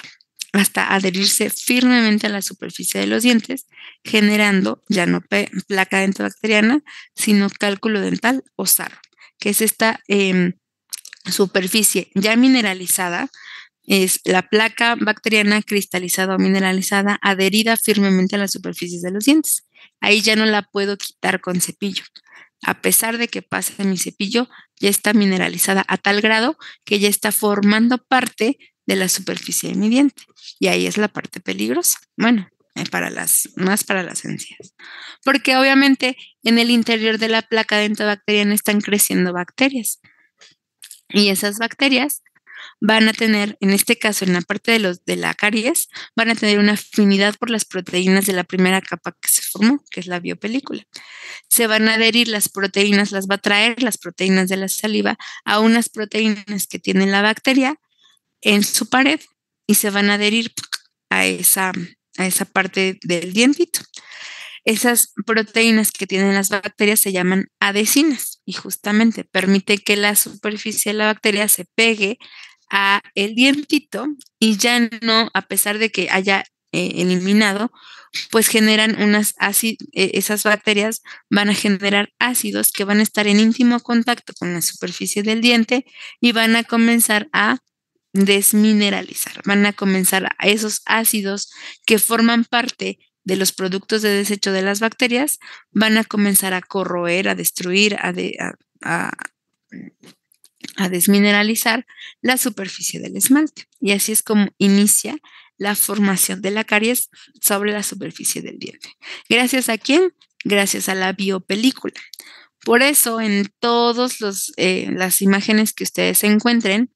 hasta adherirse firmemente a la superficie de los dientes, generando ya no placa dentobacteriana, sino cálculo dental o sarro, que es esta superficie ya mineralizada, es la placa bacteriana cristalizada o mineralizada adherida firmemente a las superficies de los dientes. Ahí ya no la puedo quitar con cepillo. A pesar de que pase mi cepillo, ya está mineralizada a tal grado que ya está formando parte de la superficie de mi diente. Y ahí es la parte peligrosa. Bueno, más para las encías. Porque obviamente en el interior de la placa dentobacteriana están creciendo bacterias. Y esas bacterias van a tener, en este caso, en la parte de la caries, van a tener una afinidad por las proteínas de la primera capa que se formó, que es la biopelícula. Se van a adherir las proteínas, las va a traer las proteínas de la saliva a unas proteínas que tiene la bacteria en su pared y se van a adherir a esa parte del dientito. Esas proteínas que tienen las bacterias se llaman adhesinas y justamente permite que la superficie de la bacteria se pegue a el dientito y ya no, a pesar de que haya eliminado, pues generan esas bacterias van a generar ácidos que van a estar en íntimo contacto con la superficie del diente y van a comenzar a desmineralizar, van a comenzar a esos ácidos que forman parte de los productos de desecho de las bacterias, van a comenzar a corroer, a destruir, a desmineralizar la superficie del esmalte. Y así es como inicia la formación de la caries sobre la superficie del diente. ¿Gracias a quién? Gracias a la biopelícula. Por eso, en todas las imágenes que ustedes encuentren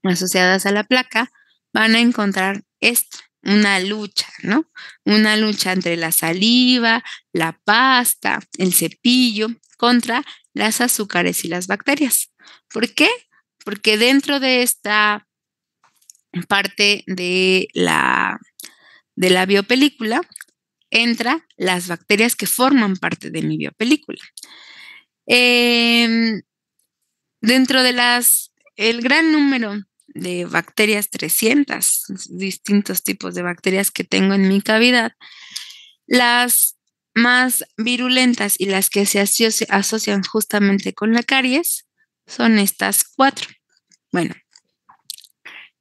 asociadas a la placa, van a encontrar esto, una lucha, ¿no? Una lucha entre la saliva, la pasta, el cepillo, contra las azúcares y las bacterias. ¿Por qué? Porque dentro de esta parte de la biopelícula entra las bacterias que forman parte de mi biopelícula. Dentro de el gran número de bacterias, 300 distintos tipos de bacterias que tengo en mi cavidad, las más virulentas y las que se asocian justamente con la caries son estas 4. Bueno,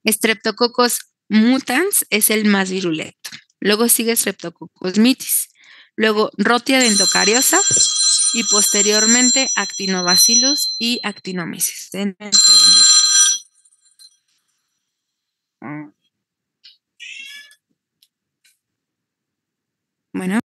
Streptococcus mutans es el más virulento. Luego sigue Streptococcus mitis. Luego Rotia dentacariosa y posteriormente Actinobacillus y Actinomyces. Denme un segundito. Bueno.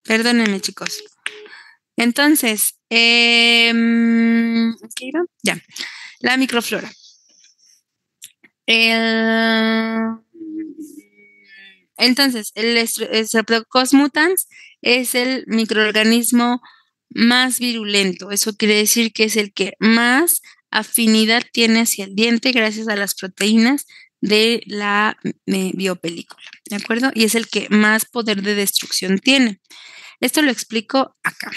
Perdónenme, chicos. Entonces, ¿qué iba? Ya, la microflora. Entonces, el Streptococcus mutans es el microorganismo más virulento. Eso quiere decir que es el que más afinidad tiene hacia el diente gracias a las proteínas de la biopelícula, ¿de acuerdo? Y es el que más poder de destrucción tiene. Esto lo explico acá.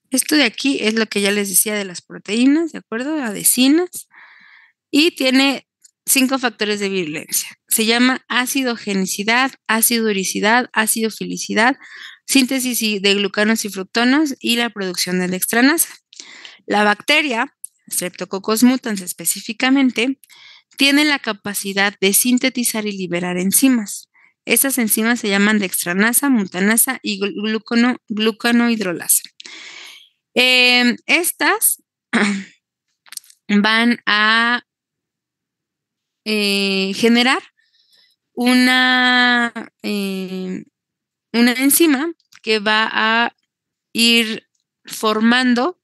Esto de aquí es lo que ya les decía de las proteínas, ¿de acuerdo? Adhesinas. Y tiene 5 factores de virulencia. Se llama acidogenicidad, aciduricidad, acidofilicidad, síntesis de glucanos y fructonos y la producción de la extranasa. La bacteria, Streptococcus mutans específicamente, tiene la capacidad de sintetizar y liberar enzimas. Estas enzimas se llaman dextranasa, mutanasa y glucanohidrolasa. Estas van a generar una enzima que va a ir formando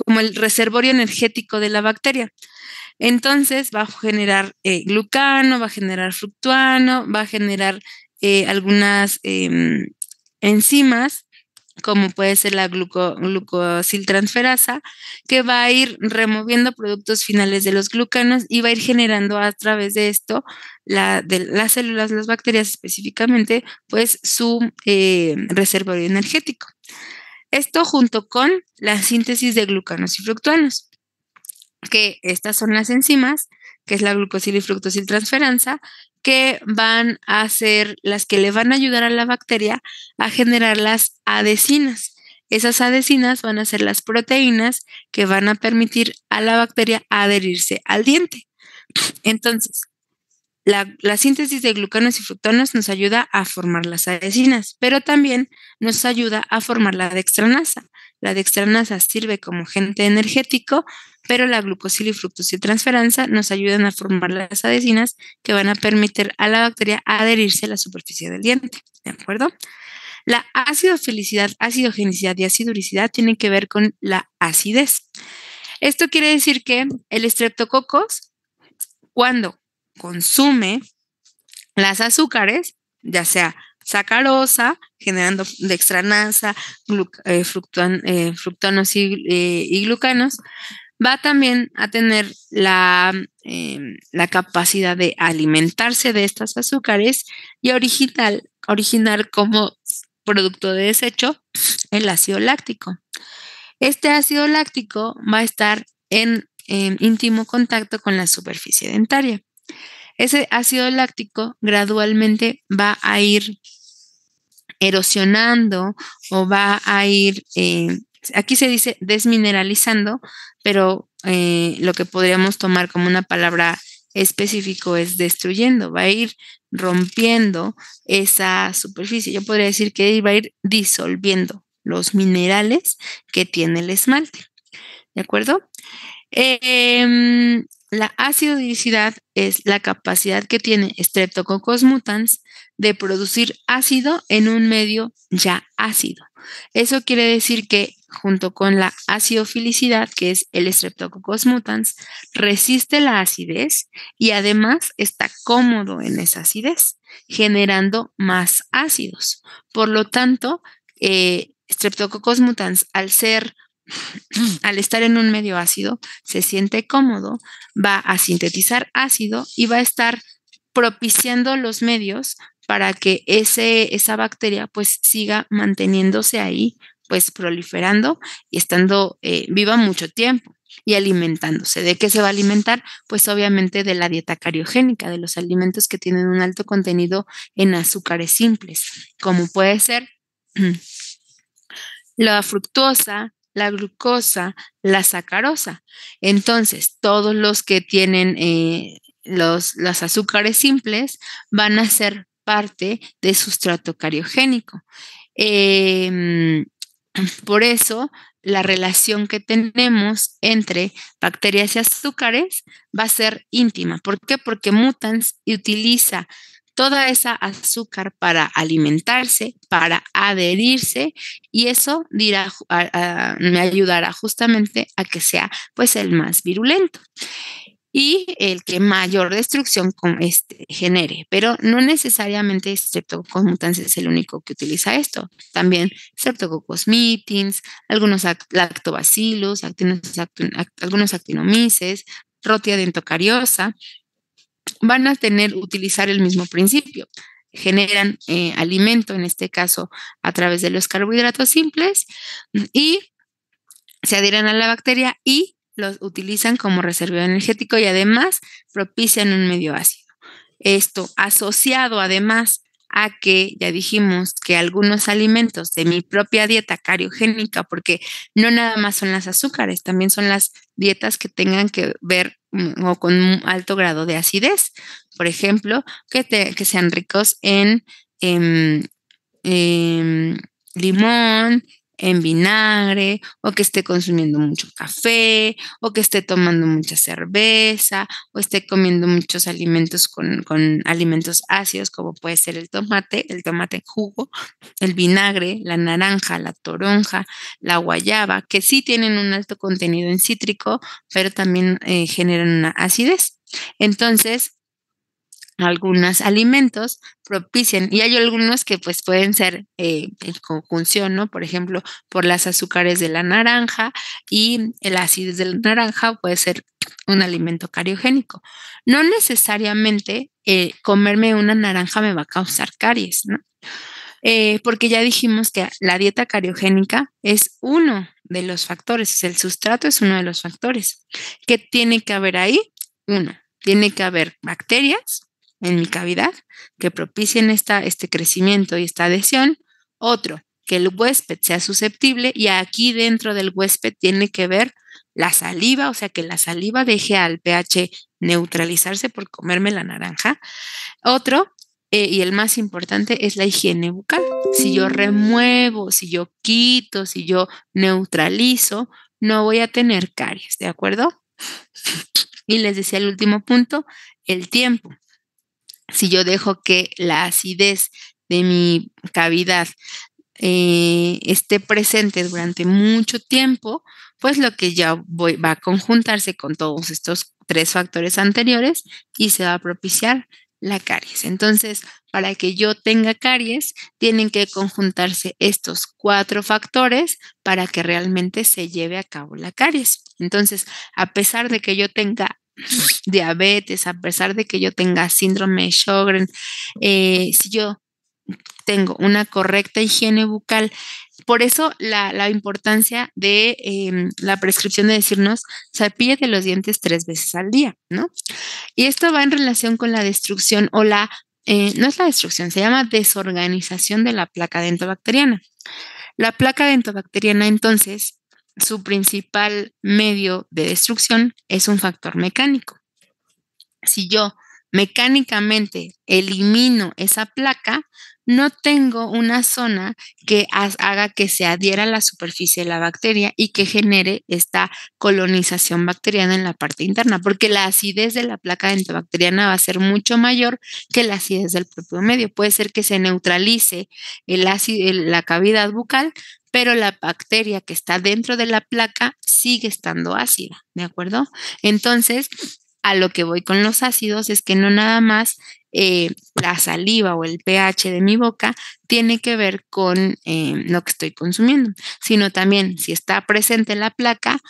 como el reservorio energético de la bacteria. Entonces va a generar glucano, va a generar fructuano, va a generar algunas enzimas, como puede ser la glucosiltransferasa, que va a ir removiendo productos finales de los glucanos y va a ir generando a través de esto, de las células, las bacterias específicamente, pues su reservorio energético. Esto junto con la síntesis de glucanos y fructuanos, que estas son las enzimas, que es la glucosil y fructosiltransferasa, que van a ser las que le van a ayudar a la bacteria a generar las adhesinas. Esas adhesinas van a ser las proteínas que van a permitir a la bacteria adherirse al diente. Entonces, la síntesis de glucanos y fructonos nos ayuda a formar las adhesinas, pero también nos ayuda a formar la dextranasa. La dextranasa sirve como agente energético, pero la glucosil y fructosiltransferasa nos ayudan a formar las adhesinas que van a permitir a la bacteria adherirse a la superficie del diente, ¿de acuerdo? La acidofilicidad, acidogenicidad y aciduricidad tienen que ver con la acidez. Esto quiere decir que el Streptococcus, cuando consume las azúcares, ya sea sacarosa, generando dextranasa, fructanos y glucanos, va también a tener la capacidad de alimentarse de estos azúcares y originar como producto de desecho el ácido láctico. Este ácido láctico va a estar en íntimo contacto con la superficie dentaria. Ese ácido láctico gradualmente va a ir erosionando o va a ir, aquí se dice desmineralizando, pero lo que podríamos tomar como una palabra específico es destruyendo, va a ir rompiendo esa superficie. Yo podría decir que va a ir disolviendo los minerales que tiene el esmalte, ¿de acuerdo? La acidosicidad es la capacidad que tiene Streptococcus mutans de producir ácido en un medio ya ácido. Eso quiere decir que junto con la acidofilicidad, que es el Streptococcus mutans, resiste la acidez y además está cómodo en esa acidez, generando más ácidos. Por lo tanto, Streptococcus mutans, al estar en un medio ácido, se siente cómodo, va a sintetizar ácido y va a estar propiciando los medios para que esa bacteria pues siga manteniéndose ahí, pues proliferando y estando viva mucho tiempo y alimentándose. ¿De qué se va a alimentar? Pues obviamente de la dieta cariogénica, de los alimentos que tienen un alto contenido en azúcares simples, como puede ser la fructosa, la glucosa, la sacarosa. Entonces, todos los que tienen los azúcares simples van a ser parte de sustrato cariogénico. Eh, por eso, la relación que tenemos entre bacterias y azúcares va a ser íntima. ¿Por qué? Porque Mutants utiliza toda esa azúcar para alimentarse, para adherirse, y eso me ayudará justamente a que sea pues el más virulento y el que mayor destrucción genere, pero no necesariamente Streptococcus mutans es el único que utiliza esto. También Streptococcus mitis, algunos lactobacillus, algunos actinomyces, Rhotia dentocariosa, van a utilizar el mismo principio. Generan alimento, en este caso a través de los carbohidratos simples, y se adhieren a la bacteria y los utilizan como reservorio energético y además propician un medio ácido. Esto asociado además a que ya dijimos que algunos alimentos de mi propia dieta cariogénica, porque no nada más son las azúcares, también son las dietas que tengan que ver o con un alto grado de acidez. Por ejemplo, que sean ricos en limón, en vinagre, o que esté consumiendo mucho café, o que esté tomando mucha cerveza, o esté comiendo muchos alimentos con alimentos ácidos, como puede ser el tomate en jugo, el vinagre, la naranja, la toronja, la guayaba, que sí tienen un alto contenido en cítrico, pero también generan una acidez. Entonces, algunos alimentos propician, y hay algunos que pues pueden ser en conjunción, ¿no? Por ejemplo, por las azúcares de la naranja y el ácido de la naranja puede ser un alimento cariogénico. No necesariamente comerme una naranja me va a causar caries, ¿no? Porque ya dijimos que la dieta cariogénica es uno de los factores, el sustrato es uno de los factores. ¿Qué tiene que haber ahí? Uno, tiene que haber bacterias en mi cavidad que propicien este crecimiento y esta adhesión. Otro, que el huésped sea susceptible y aquí dentro del huésped tiene que ver la saliva, o sea, que la saliva deje al pH neutralizarse por comerme la naranja. Otro, y el más importante, es la higiene bucal. Si yo remuevo, si yo quito, si yo neutralizo, no voy a tener caries, ¿de acuerdo? Y les decía el último punto, el tiempo. Si yo dejo que la acidez de mi cavidad esté presente durante mucho tiempo, pues lo que ya va a conjuntarse con todos estos tres factores anteriores y se va a propiciar la caries. Entonces, para que yo tenga caries, tienen que conjuntarse estos 4 factores para que realmente se lleve a cabo la caries. Entonces, a pesar de que yo tenga diabetes, a pesar de que yo tenga síndrome de Sjögren, si yo tengo una correcta higiene bucal. Por eso la importancia de la prescripción de decirnos cepíllate los dientes 3 veces al día, ¿no? Y esto va en relación con la destrucción o no es la destrucción, se llama desorganización de la placa dentobacteriana. La placa dentobacteriana, entonces, su principal medio de destrucción es un factor mecánico. Si yo mecánicamente elimino esa placa, no tengo una zona que haga que se adhiera a la superficie de la bacteria y que genere esta colonización bacteriana en la parte interna, porque la acidez de la placa dentobacteriana va a ser mucho mayor que la acidez del propio medio. Puede ser que se neutralice la cavidad bucal, pero la bacteria que está dentro de la placa sigue estando ácida, ¿de acuerdo? Entonces, a lo que voy con los ácidos es que no nada más la saliva o el pH de mi boca tiene que ver con lo que estoy consumiendo, sino también si está presente la placa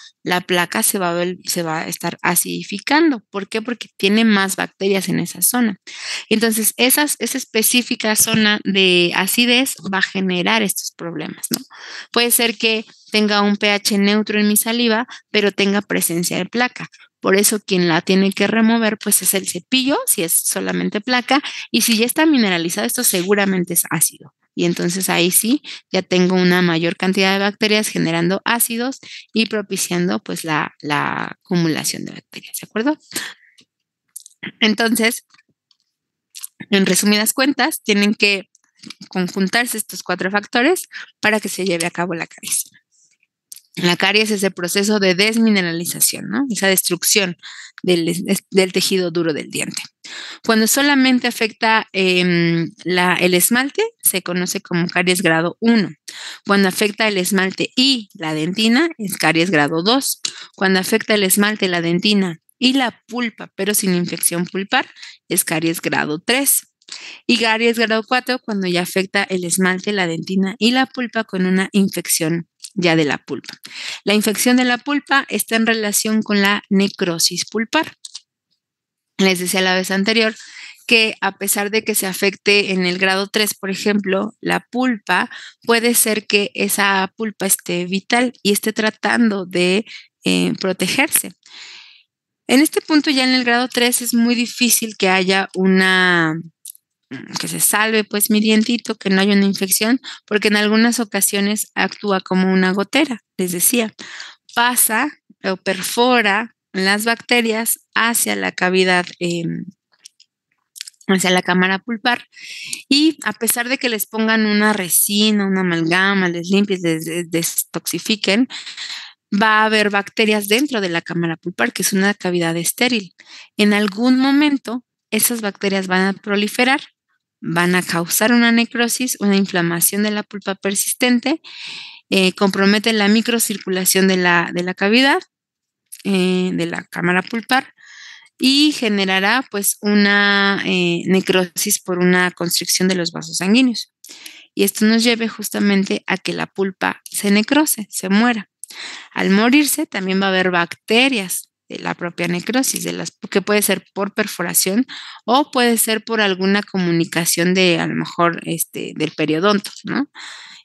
se va a estar acidificando. ¿Por qué? Porque tiene más bacterias en esa zona. Entonces, esa específica zona de acidez va a generar estos problemas, ¿no? Puede ser que tenga un pH neutro en mi saliva, pero tenga presencia de placa. Por eso quien la tiene que remover pues es el cepillo, si es solamente placa, y si ya está mineralizado, esto seguramente es ácido. Y entonces ahí sí, ya tengo una mayor cantidad de bacterias generando ácidos y propiciando pues la acumulación de bacterias, ¿de acuerdo? Entonces, en resumidas cuentas, tienen que conjuntarse estos 4 factores para que se lleve a cabo la caries. La caries es el proceso de desmineralización, ¿no? Esa destrucción del tejido duro del diente. Cuando solamente afecta el esmalte, se conoce como caries grado 1. Cuando afecta el esmalte y la dentina, es caries grado 2. Cuando afecta el esmalte, la dentina y la pulpa, pero sin infección pulpar, es caries grado 3. Y caries grado 4, cuando ya afecta el esmalte, la dentina y la pulpa con una infección ya de la pulpa. La infección de la pulpa está en relación con la necrosis pulpar. Les decía la vez anterior que a pesar de que se afecte en el grado 3, por ejemplo, la pulpa, puede ser que esa pulpa esté vital y esté tratando de protegerse. En este punto, ya en el grado 3, es muy difícil que haya que se salve pues mi dientito, que no haya una infección, porque en algunas ocasiones actúa como una gotera, les decía, pasa o perfora las bacterias hacia la cavidad, hacia la cámara pulpar, y a pesar de que les pongan una resina, una amalgama, les limpien, les destoxifiquen, va a haber bacterias dentro de la cámara pulpar, que es una cavidad estéril. En algún momento, esas bacterias van a proliferar, van a causar una necrosis, una inflamación de la pulpa persistente, comprometen la microcirculación de la cavidad, de la cámara pulpar, y generará pues una necrosis por una constricción de los vasos sanguíneos. Y esto nos lleve justamente a que la pulpa se necrose, se muera. Al morirse también va a haber bacterias de la propia necrosis, que puede ser por perforación o puede ser por alguna comunicación a lo mejor del periodonto, ¿no?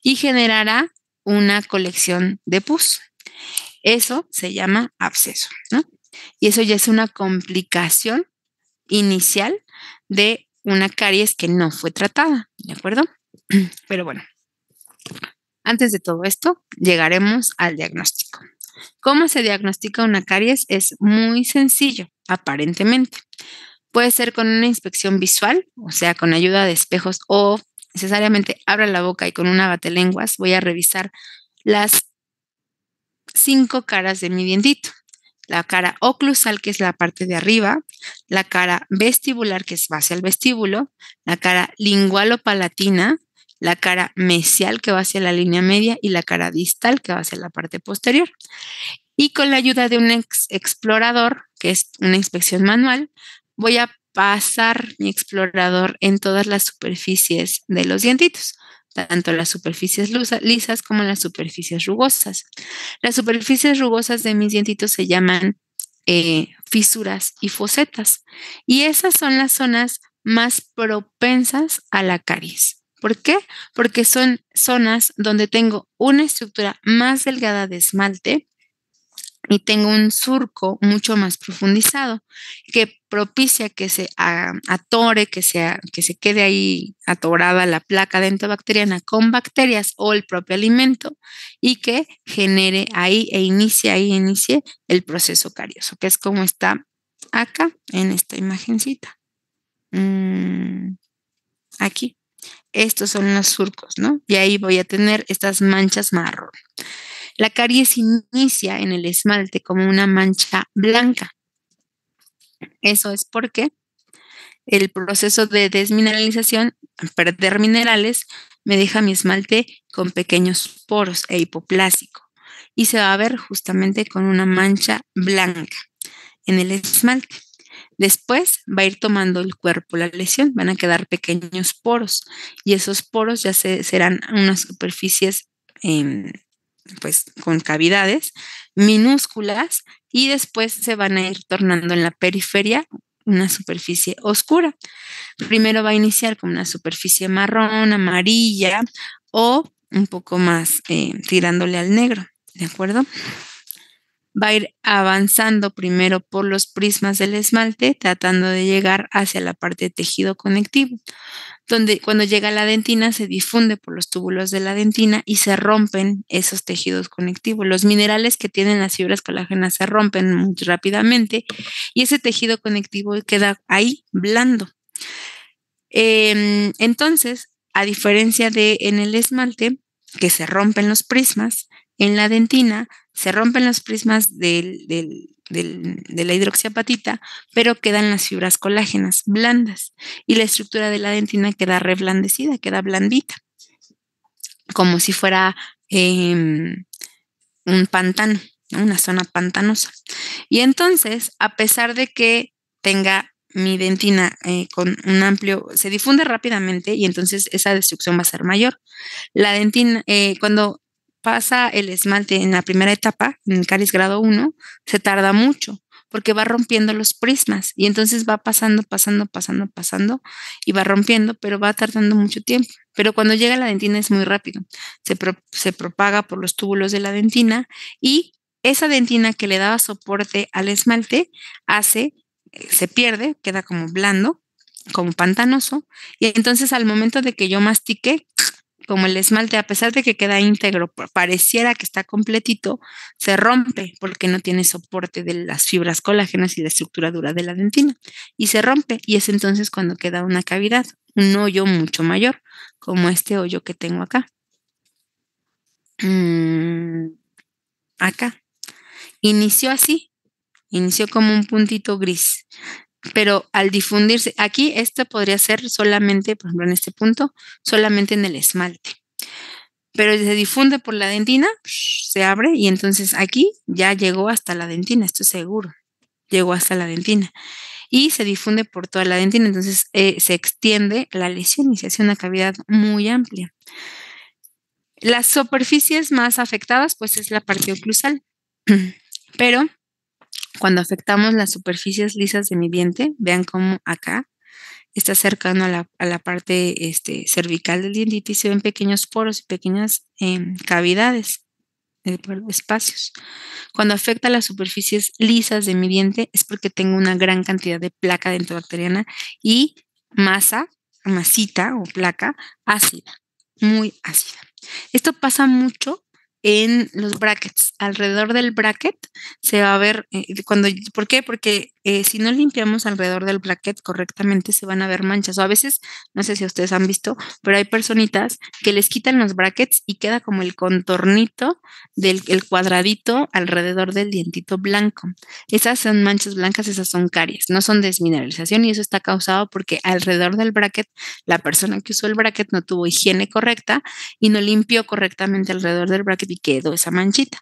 Y generará una colección de pus. Eso se llama absceso, ¿no? Y eso ya es una complicación inicial de una caries que no fue tratada, ¿de acuerdo? Pero bueno, antes de todo esto, llegaremos al diagnóstico. ¿Cómo se diagnostica una caries? Es muy sencillo, aparentemente. Puede ser con una inspección visual, o sea, con ayuda de espejos, o necesariamente abra la boca y con una batelenguas voy a revisar las 5 caras de mi dientito. La cara oclusal, que es la parte de arriba, la cara vestibular, que es hacia el vestíbulo, la cara lingualo-palatina, la cara mesial, que va hacia la línea media, y la cara distal, que va hacia la parte posterior. Y con la ayuda de un explorador, que es una inspección manual, voy a pasar mi explorador en todas las superficies de los dientitos, tanto las superficies lisas como las superficies rugosas. Las superficies rugosas de mis dientitos se llaman fisuras y fosetas, y esas son las zonas más propensas a la caries. ¿Por qué? Porque son zonas donde tengo una estructura más delgada de esmalte y tengo un surco mucho más profundizado que propicia que se atore, que se quede ahí atorada la placa dentobacteriana con bacterias o el propio alimento y que genere ahí inicie el proceso carioso, que es como está acá en esta imagencita. Aquí. Estos son los surcos, ¿no? Y ahí voy a tener estas manchas marrón. La caries inicia en el esmalte como una mancha blanca. Eso es porque el proceso de desmineralización, perder minerales, me deja mi esmalte con pequeños poros e hipoplásico y se va a ver justamente con una mancha blanca en el esmalte. Después va a ir tomando el cuerpo la lesión, van a quedar pequeños poros y esos poros ya serán unas superficies pues con cavidades minúsculas y después se van a ir tornando en la periferia una superficie oscura. Primero va a iniciar con una superficie marrón, amarilla o un poco más tirándole al negro, ¿de acuerdo? Va a ir avanzando primero por los prismas del esmalte, tratando de llegar hacia la parte de tejido conectivo, donde cuando llega a la dentina se difunde por los túbulos de la dentina y se rompen esos tejidos conectivos. Los minerales que tienen las fibras colágenas se rompen muy rápidamente y ese tejido conectivo queda ahí blando. Entonces, a diferencia de en el esmalte, que se rompen los prismas, en la dentina se rompen los prismas de la hidroxiapatita, pero quedan las fibras colágenas blandas y la estructura de la dentina queda reblandecida, queda blandita, como si fuera un pantano, ¿no? Una zona pantanosa. Y entonces, a pesar de que tenga mi dentina con un amplio, se difunde rápidamente y entonces esa destrucción va a ser mayor. La dentina, cuando pasa el esmalte en la primera etapa, en el caries grado 1, se tarda mucho porque va rompiendo los prismas y entonces va pasando y va rompiendo, pero va tardando mucho tiempo. Pero cuando llega a la dentina es muy rápido. Se propaga por los túbulos de la dentina y esa dentina que le daba soporte al esmalte se pierde, queda como blando, como pantanoso, y entonces al momento de que yo mastique, como el esmalte, a pesar de que queda íntegro, pareciera que está completito, se rompe porque no tiene soporte de las fibras colágenas y la estructura dura de la dentina. Y se rompe y es entonces cuando queda una cavidad, un hoyo mucho mayor, como este hoyo que tengo acá. Acá. Inició así, inició como un puntito gris. Pero al difundirse, aquí esto podría ser solamente, por ejemplo, en este punto, solamente en el esmalte. Pero se difunde por la dentina, se abre y entonces aquí ya llegó hasta la dentina, estoy seguro. Llegó hasta la dentina y se difunde por toda la dentina, entonces se extiende la lesión y se hace una cavidad muy amplia. Las superficies más afectadas, pues es la parte oclusal, pero cuando afectamos las superficies lisas de mi diente, vean cómo acá está cercano a la parte cervical del dientito y se ven pequeños poros y pequeñas cavidades, espacios. Cuando afecta las superficies lisas de mi diente es porque tengo una gran cantidad de placa dentobacteriana y masita o placa ácida, muy ácida. Esto pasa mucho en los brackets. Alrededor del bracket se va a ver, ¿por qué? Porque si no limpiamos alrededor del bracket correctamente se van a ver manchas. O a veces, no sé si ustedes han visto, pero hay personitas que les quitan los brackets y queda como el contornito el cuadradito alrededor del dientito blanco. Esas son manchas blancas, esas son caries, no son desmineralización y eso está causado porque alrededor del bracket la persona que usó el bracket no tuvo higiene correcta y no limpió correctamente alrededor del bracket y quedó esa manchita.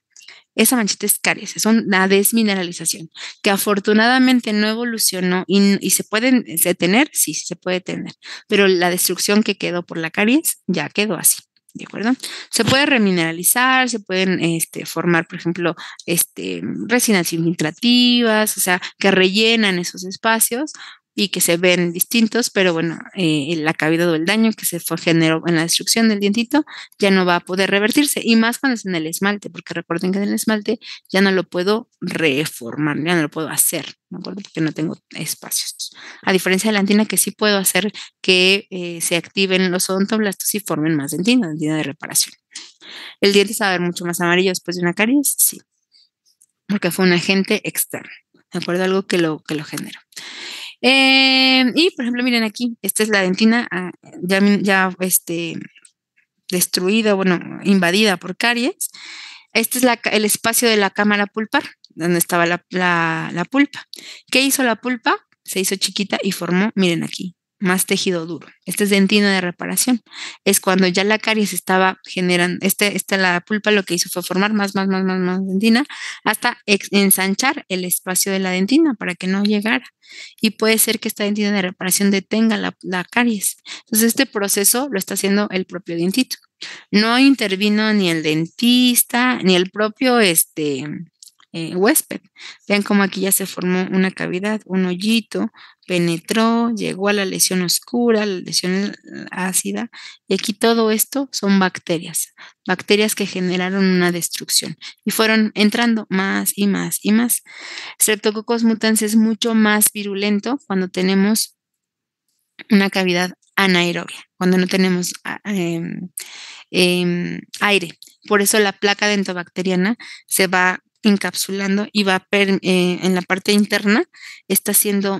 esa manchita es caries, es una desmineralización que afortunadamente no evolucionó y se pueden detener, sí, se puede detener, pero la destrucción que quedó por la caries ya quedó así. ¿De acuerdo? Se puede remineralizar, se pueden formar, por ejemplo, resinas infiltrativas, o sea, que rellenan esos espacios y que se ven distintos, pero bueno, la cavidad o el daño que generó en la destrucción del dientito ya no va a poder revertirse, y más cuando es en el esmalte, porque recuerden que en el esmalte ya no lo puedo reformar, ya no lo puedo hacer, ¿me acuerdo? Porque no tengo espacios. A diferencia de la dentina, que sí puedo hacer que se activen los odontoblastos y formen más dentina de reparación. ¿El diente se va a ver mucho más amarillo después de una caries? Sí, porque fue un agente externo, ¿de acuerdo? Algo que lo generó. Y por ejemplo, miren aquí, esta es la dentina ya destruida, bueno, invadida por caries. Este es el espacio de la cámara pulpar, donde estaba la pulpa. ¿Qué hizo la pulpa? Se hizo chiquita y formó, miren aquí, más tejido duro. Este es dentina de reparación. Es cuando ya la caries estaba generando, la pulpa lo que hizo fue formar más dentina hasta ensanchar el espacio de la dentina para que no llegara. Y puede ser que esta dentina de reparación detenga la caries. Entonces, este proceso lo está haciendo el propio dientito. No intervino ni el dentista, ni el propio huésped. Vean cómo aquí ya se formó una cavidad, un hoyito, penetró, llegó a la lesión oscura, la lesión ácida, y aquí todo esto son bacterias que generaron una destrucción y fueron entrando más y más y más. Streptococcus mutans es mucho más virulento cuando tenemos una cavidad anaerobia, cuando no tenemos aire. Por eso la placa dentobacteriana se va encapsulando y va en la parte interna está haciendo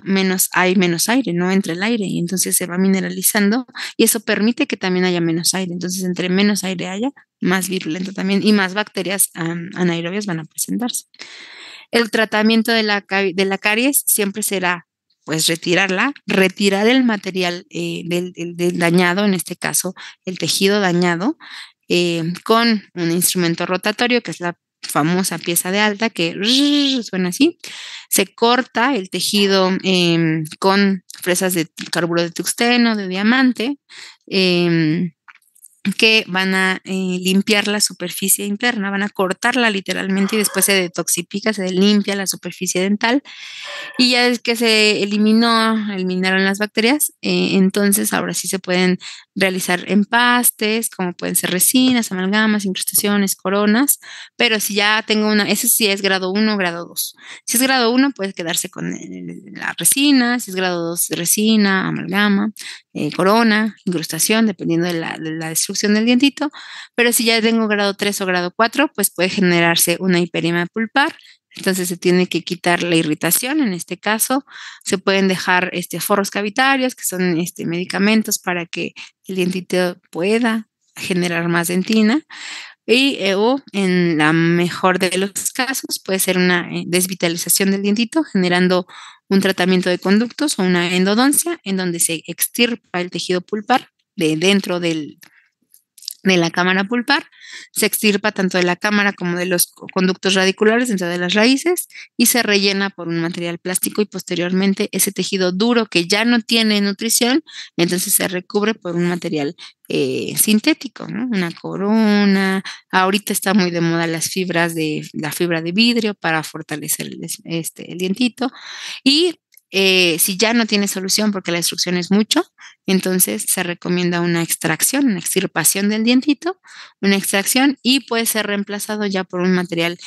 hay menos aire, no entra el aire, y entonces se va mineralizando y eso permite que también haya menos aire. Entonces, entre menos aire haya, más virulento también y más bacterias anaerobias van a presentarse. El tratamiento de la caries siempre será pues retirar el material del dañado, en este caso el tejido dañado, con un instrumento rotatorio, que es la famosa pieza de alta, que suena así. Se corta el tejido con fresas de carburo de tungsteno, de diamante, que van a limpiar la superficie interna, van a cortarla literalmente y después se detoxifica, se limpia la superficie dental. Y ya es que se eliminaron las bacterias, entonces ahora sí se pueden realizar empastes, como pueden ser resinas, amalgamas, incrustaciones, coronas, pero si ya tengo ese sí es grado 1 o grado 2. Si es grado 1, puede quedarse con la resina, si es grado 2, resina, amalgama, corona, incrustación, dependiendo de la destrucción del dientito, pero si ya tengo grado 3 o grado 4, pues puede generarse una hiperemia pulpar. Entonces se tiene que quitar la irritación. En este caso, se pueden dejar forros cavitarios, que son medicamentos para que el dientito pueda generar más dentina. O en la mejor de los casos, puede ser una desvitalización del dientito, generando un tratamiento de conductos o una endodoncia, en donde se extirpa el tejido pulpar de dentro de la cámara pulpar, se extirpa tanto de la cámara como de los conductos radiculares dentro de las raíces y se rellena por un material plástico, y posteriormente ese tejido duro que ya no tiene nutrición, entonces se recubre por un material sintético, ¿no? Una corona. Ahorita está muy de moda la fibra de vidrio para fortalecer el dientito. Y si ya no tiene solución porque la destrucción es mucho, entonces se recomienda una extracción, una extirpación del dientito, una extracción, y puede ser reemplazado ya por un material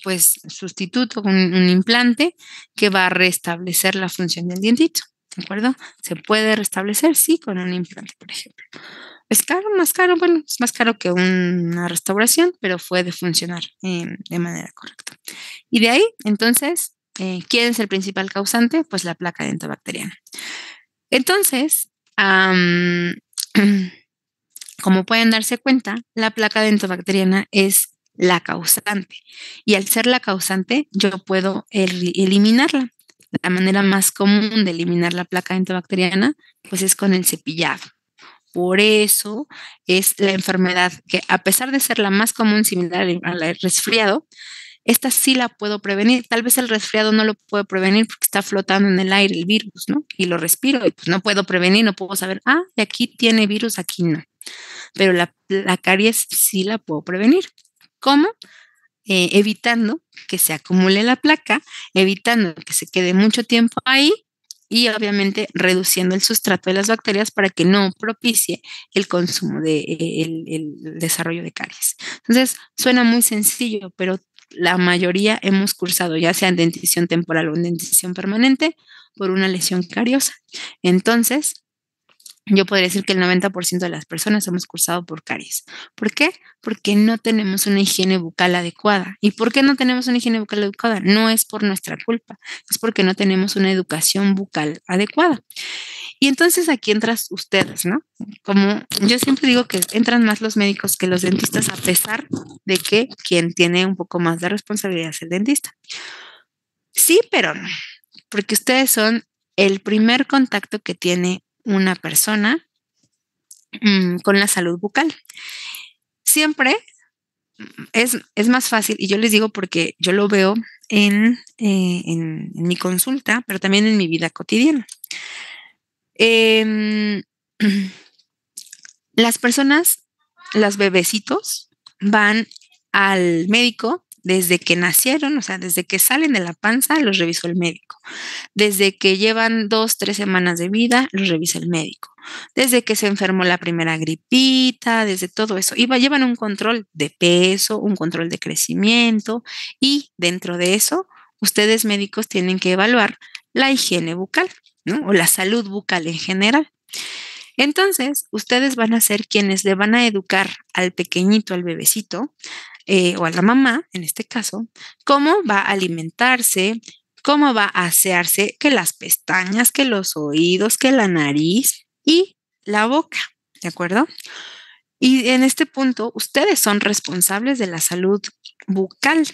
pues sustituto, un implante que va a restablecer la función del dientito. ¿De acuerdo? Se puede restablecer, sí, con un implante, por ejemplo. ¿Es caro? Más caro, bueno, es más caro que una restauración, pero puede funcionar de manera correcta. Y de ahí, entonces, ¿quién es el principal causante? Pues la placa dentobacteriana. Entonces, como pueden darse cuenta, la placa dentobacteriana es la causante. Y al ser la causante, yo puedo eliminarla. La manera más común de eliminar la placa dentobacteriana, pues es con el cepillado Por eso es la enfermedad que, a pesar de ser la más común, similar al resfriado, esta sí la puedo prevenir. Tal vez el resfriado no lo puedo prevenir porque está flotando en el aire el virus, ¿no? Y lo respiro y pues no puedo prevenir, no puedo saber, de aquí tiene virus, aquí no. Pero la caries sí la puedo prevenir. ¿Cómo? Evitando que se acumule la placa, evitando que se quede mucho tiempo ahí y obviamente reduciendo el sustrato de las bacterias para que no propicie el consumo el desarrollo de caries. Entonces, suena muy sencillo, pero la mayoría hemos cursado, ya sea en dentición temporal o en dentición permanente, por una lesión cariosa. Entonces, yo podría decir que el 90% de las personas hemos cursado por caries. ¿Por qué? Porque no tenemos una higiene bucal adecuada. ¿Y por qué no tenemos una higiene bucal adecuada? No es por nuestra culpa, es porque no tenemos una educación bucal adecuada. Y entonces aquí entran ustedes, ¿no? Como yo siempre digo que entran más los médicos que los dentistas, a pesar de que quien tiene un poco más de responsabilidad es el dentista. Sí, pero no, porque ustedes son el primer contacto que tiene una persona con la salud bucal. Siempre es más fácil, y yo les digo porque yo lo veo en mi consulta, pero también en mi vida cotidiana. Em, las personas, los bebecitos, van al médico desde que nacieron, o sea, desde que salen de la panza, los revisó el médico. Desde que llevan 2, 3 semanas de vida, los revisa el médico. Desde que se enfermó la primera gripita, desde todo eso. Llevan un control de peso, un control de crecimiento y dentro de eso, ustedes médicos tienen que evaluar la higiene bucal, ¿no? O la salud bucal en general. Entonces, ustedes van a ser quienes le van a educar al pequeñito, al bebecito, o a la mamá, en este caso, cómo va a alimentarse, cómo va a asearse, que las pestañas, que los oídos, que la nariz y la boca, ¿de acuerdo? Y en este punto, ustedes son responsables de la salud bucal.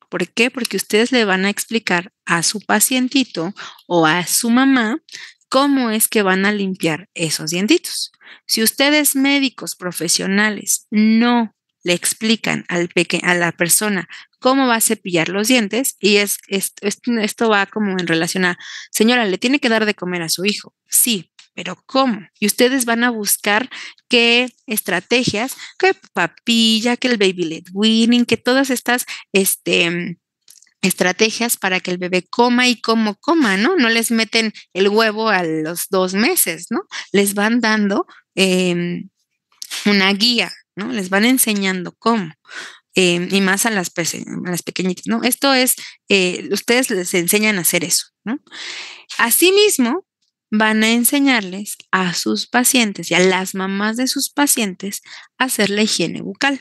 ¿Por qué? Porque ustedes le van a explicar a su pacientito o a su mamá cómo es que van a limpiar esos dientitos. Si ustedes médicos profesionales no le explican a la persona cómo va a cepillar los dientes, y esto va como en relación a, señora, ¿le tiene que dar de comer a su hijo? Sí, pero ¿cómo? Y ustedes van a buscar qué estrategias, qué papilla, que el baby led weaning, que todas estas estrategias para que el bebé coma y como coma, ¿no? No les meten el huevo a los 2 meses, ¿no? Les van dando una guía, ¿no? Les van enseñando cómo. Y más a las pequeñitas, ¿no? Esto es, ustedes les enseñan a hacer eso, ¿no? Asimismo, van a enseñarles a sus pacientes y a las mamás de sus pacientes a hacer la higiene bucal.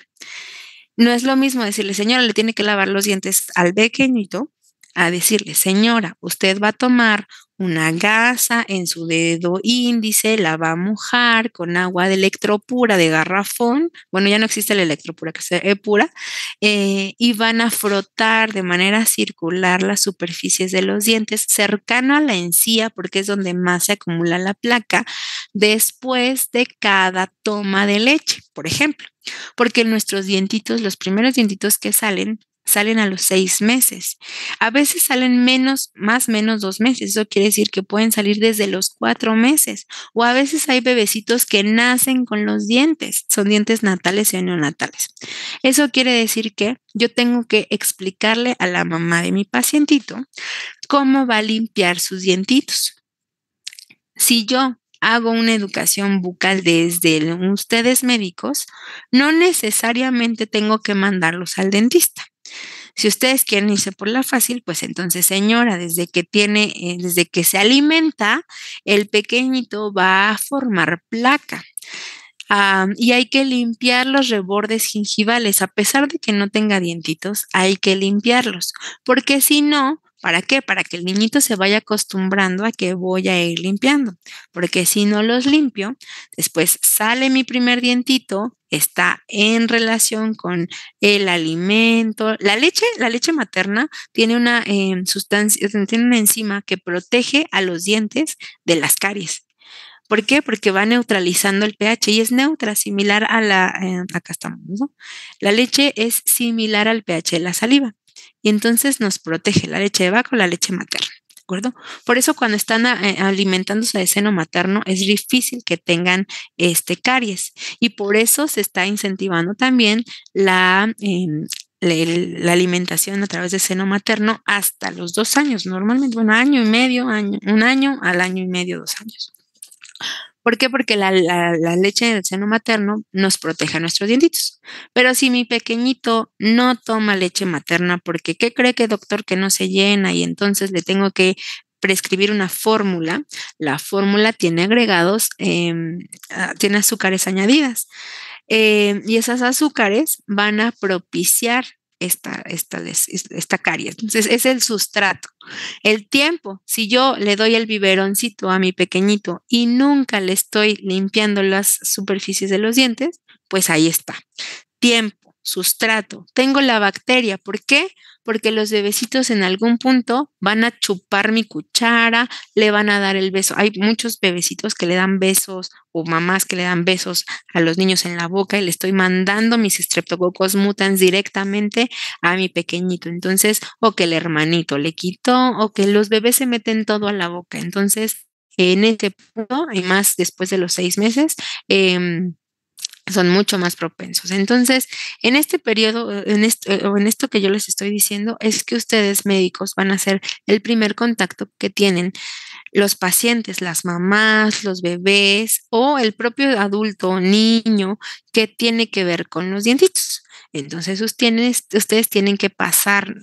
No es lo mismo decirle, señora, le tiene que lavar los dientes al pequeñito, a decirle, señora, usted va a tomar una gasa en su dedo índice, la va a mojar con agua de electropura de garrafón. Bueno, ya no existe la electropura, que sea pura, y van a frotar de manera circular las superficies de los dientes cercano a la encía, porque es donde más se acumula la placa, después de cada toma de leche, por ejemplo. Porque nuestros dientitos, los primeros dientitos que salen a los 6 meses. A veces salen menos 2 meses. Eso quiere decir que pueden salir desde los 4 meses. O a veces hay bebecitos que nacen con los dientes. Son dientes natales y neonatales. Eso quiere decir que yo tengo que explicarle a la mamá de mi pacientito cómo va a limpiar sus dientitos. Si yo hago una educación bucal desde ustedes médicos, no necesariamente tengo que mandarlos al dentista. Si ustedes quieren irse por la fácil, pues entonces, señora, desde que se alimenta, el pequeñito va a formar placa. Y hay que limpiar los rebordes gingivales, a pesar de que no tenga dientitos, hay que limpiarlos, porque si no, ¿para qué? Para que el niñito se vaya acostumbrando a que voy a ir limpiando, porque si no los limpio, después sale mi primer dientito, está en relación con el alimento. La leche materna tiene una sustancia, tiene una enzima que protege a los dientes de las caries. ¿Por qué? Porque va neutralizando el pH y es neutra, similar a acá estamos, ¿no? La leche es similar al pH de la saliva y entonces nos protege la leche de vaca o la leche materna. ¿De acuerdo? Por eso cuando están alimentándose de seno materno es difícil que tengan caries y por eso se está incentivando también la alimentación a través de seno materno hasta los 2 años, normalmente, bueno, año y medio, un año al año y medio, 2 años. ¿Por qué? Porque la leche del seno materno nos protege a nuestros dientitos. Pero si mi pequeñito no toma leche materna, porque ¿qué cree que doctor que no se llena y entonces le tengo que prescribir una fórmula? La fórmula tiene agregados, tiene azúcares añadidas. Y esas azúcares van a propiciar esta caries. Entonces, es el sustrato. El tiempo, si yo le doy el biberoncito a mi pequeñito y nunca le estoy limpiando las superficies de los dientes, pues ahí está. Tiempo, sustrato, tengo la bacteria. ¿Por qué? Porque los bebecitos en algún punto van a chupar mi cuchara, le van a dar el beso. Hay muchos bebecitos que le dan besos o mamás que le dan besos a los niños en la boca y le estoy mandando mis Streptococcus mutans directamente a mi pequeñito. Entonces, o que el hermanito le quitó o que los bebés se meten todo a la boca. Entonces, en este punto, y más después de los 6 meses, son mucho más propensos. Entonces, en este periodo, en esto que yo les estoy diciendo, es que ustedes médicos van a ser el primer contacto que tienen los pacientes, las mamás, los bebés o el propio adulto o niño que tiene que ver con los dientitos. Entonces, ustedes tienen que pasar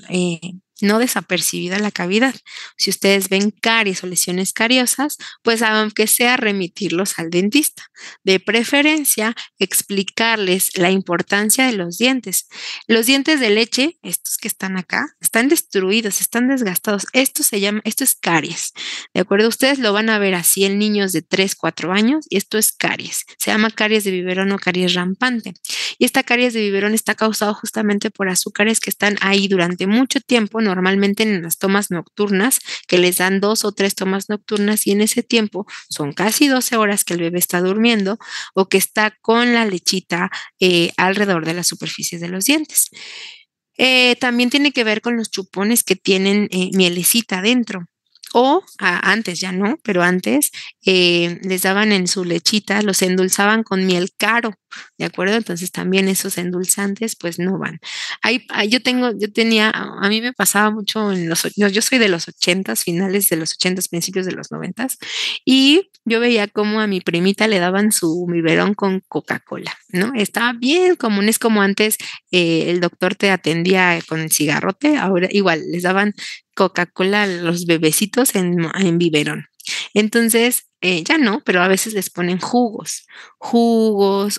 no desapercibida la cavidad. Si ustedes ven caries o lesiones cariosas, pues aunque sea remitirlos al dentista. De preferencia, explicarles la importancia de los dientes. Los dientes de leche, estos que están acá, están destruidos, están desgastados. Esto es caries. ¿De acuerdo? Ustedes lo van a ver así en niños de 3, 4 años y esto es caries. Se llama caries de biberón o caries rampante. Y esta caries de biberón está causado justamente por azúcares que están ahí durante mucho tiempo, normalmente en las tomas nocturnas, que les dan 2 o 3 tomas nocturnas y en ese tiempo son casi 12 horas que el bebé está durmiendo o que está con la lechita alrededor de las superficies de los dientes. También tiene que ver con los chupones que tienen mielecita adentro. O antes ya no, pero antes les daban en su lechita, los endulzaban con miel caro, ¿de acuerdo? Entonces también esos endulzantes pues no van. A mí me pasaba mucho yo soy de los 80s, finales de los 80s, principios de los 90s, y yo veía cómo a mi primita le daban su biberón con Coca-Cola, ¿no? Estaba bien común, es como antes el doctor te atendía con el cigarrote, ahora igual les daban Coca-Cola a los bebecitos en biberón. Entonces, ya no, pero a veces les ponen jugos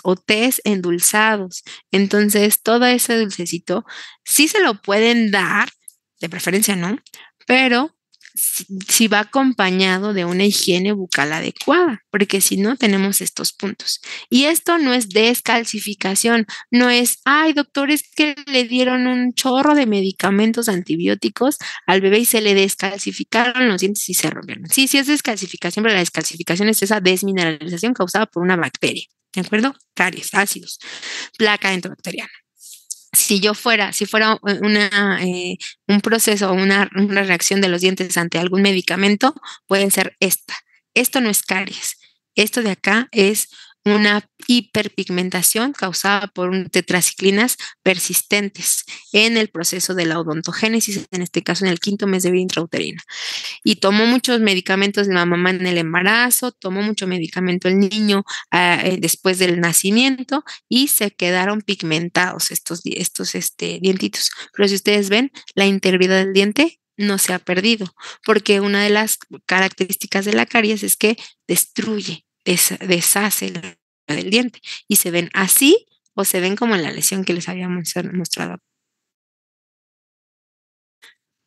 o tés endulzados. Entonces, todo ese dulcecito sí se lo pueden dar, de preferencia no, pero si va acompañado de una higiene bucal adecuada, porque si no tenemos estos puntos. Y esto no es descalcificación, no es, ay, doctor, es que le dieron un chorro de medicamentos antibióticos al bebé y se le descalcificaron los dientes y se rompieron. Sí, sí es descalcificación, pero la descalcificación es esa desmineralización causada por una bacteria, ¿de acuerdo? Caries, ácidos, placa endobacteriana. Si fuera un proceso o una reacción de los dientes ante algún medicamento, pueden ser esta. Esto no es caries. Esto de acá es una hiperpigmentación causada por tetraciclinas persistentes en el proceso de la odontogénesis, en este caso en el 5.º mes de vida intrauterina. Y tomó muchos medicamentos la mamá en el embarazo, tomó mucho medicamento el niño después del nacimiento y se quedaron pigmentados estos dientitos. Pero si ustedes ven, la integridad del diente no se ha perdido, porque una de las características de la caries es que destruye, deshace del diente y se ven así o se ven como en la lesión que les habíamos mostrado,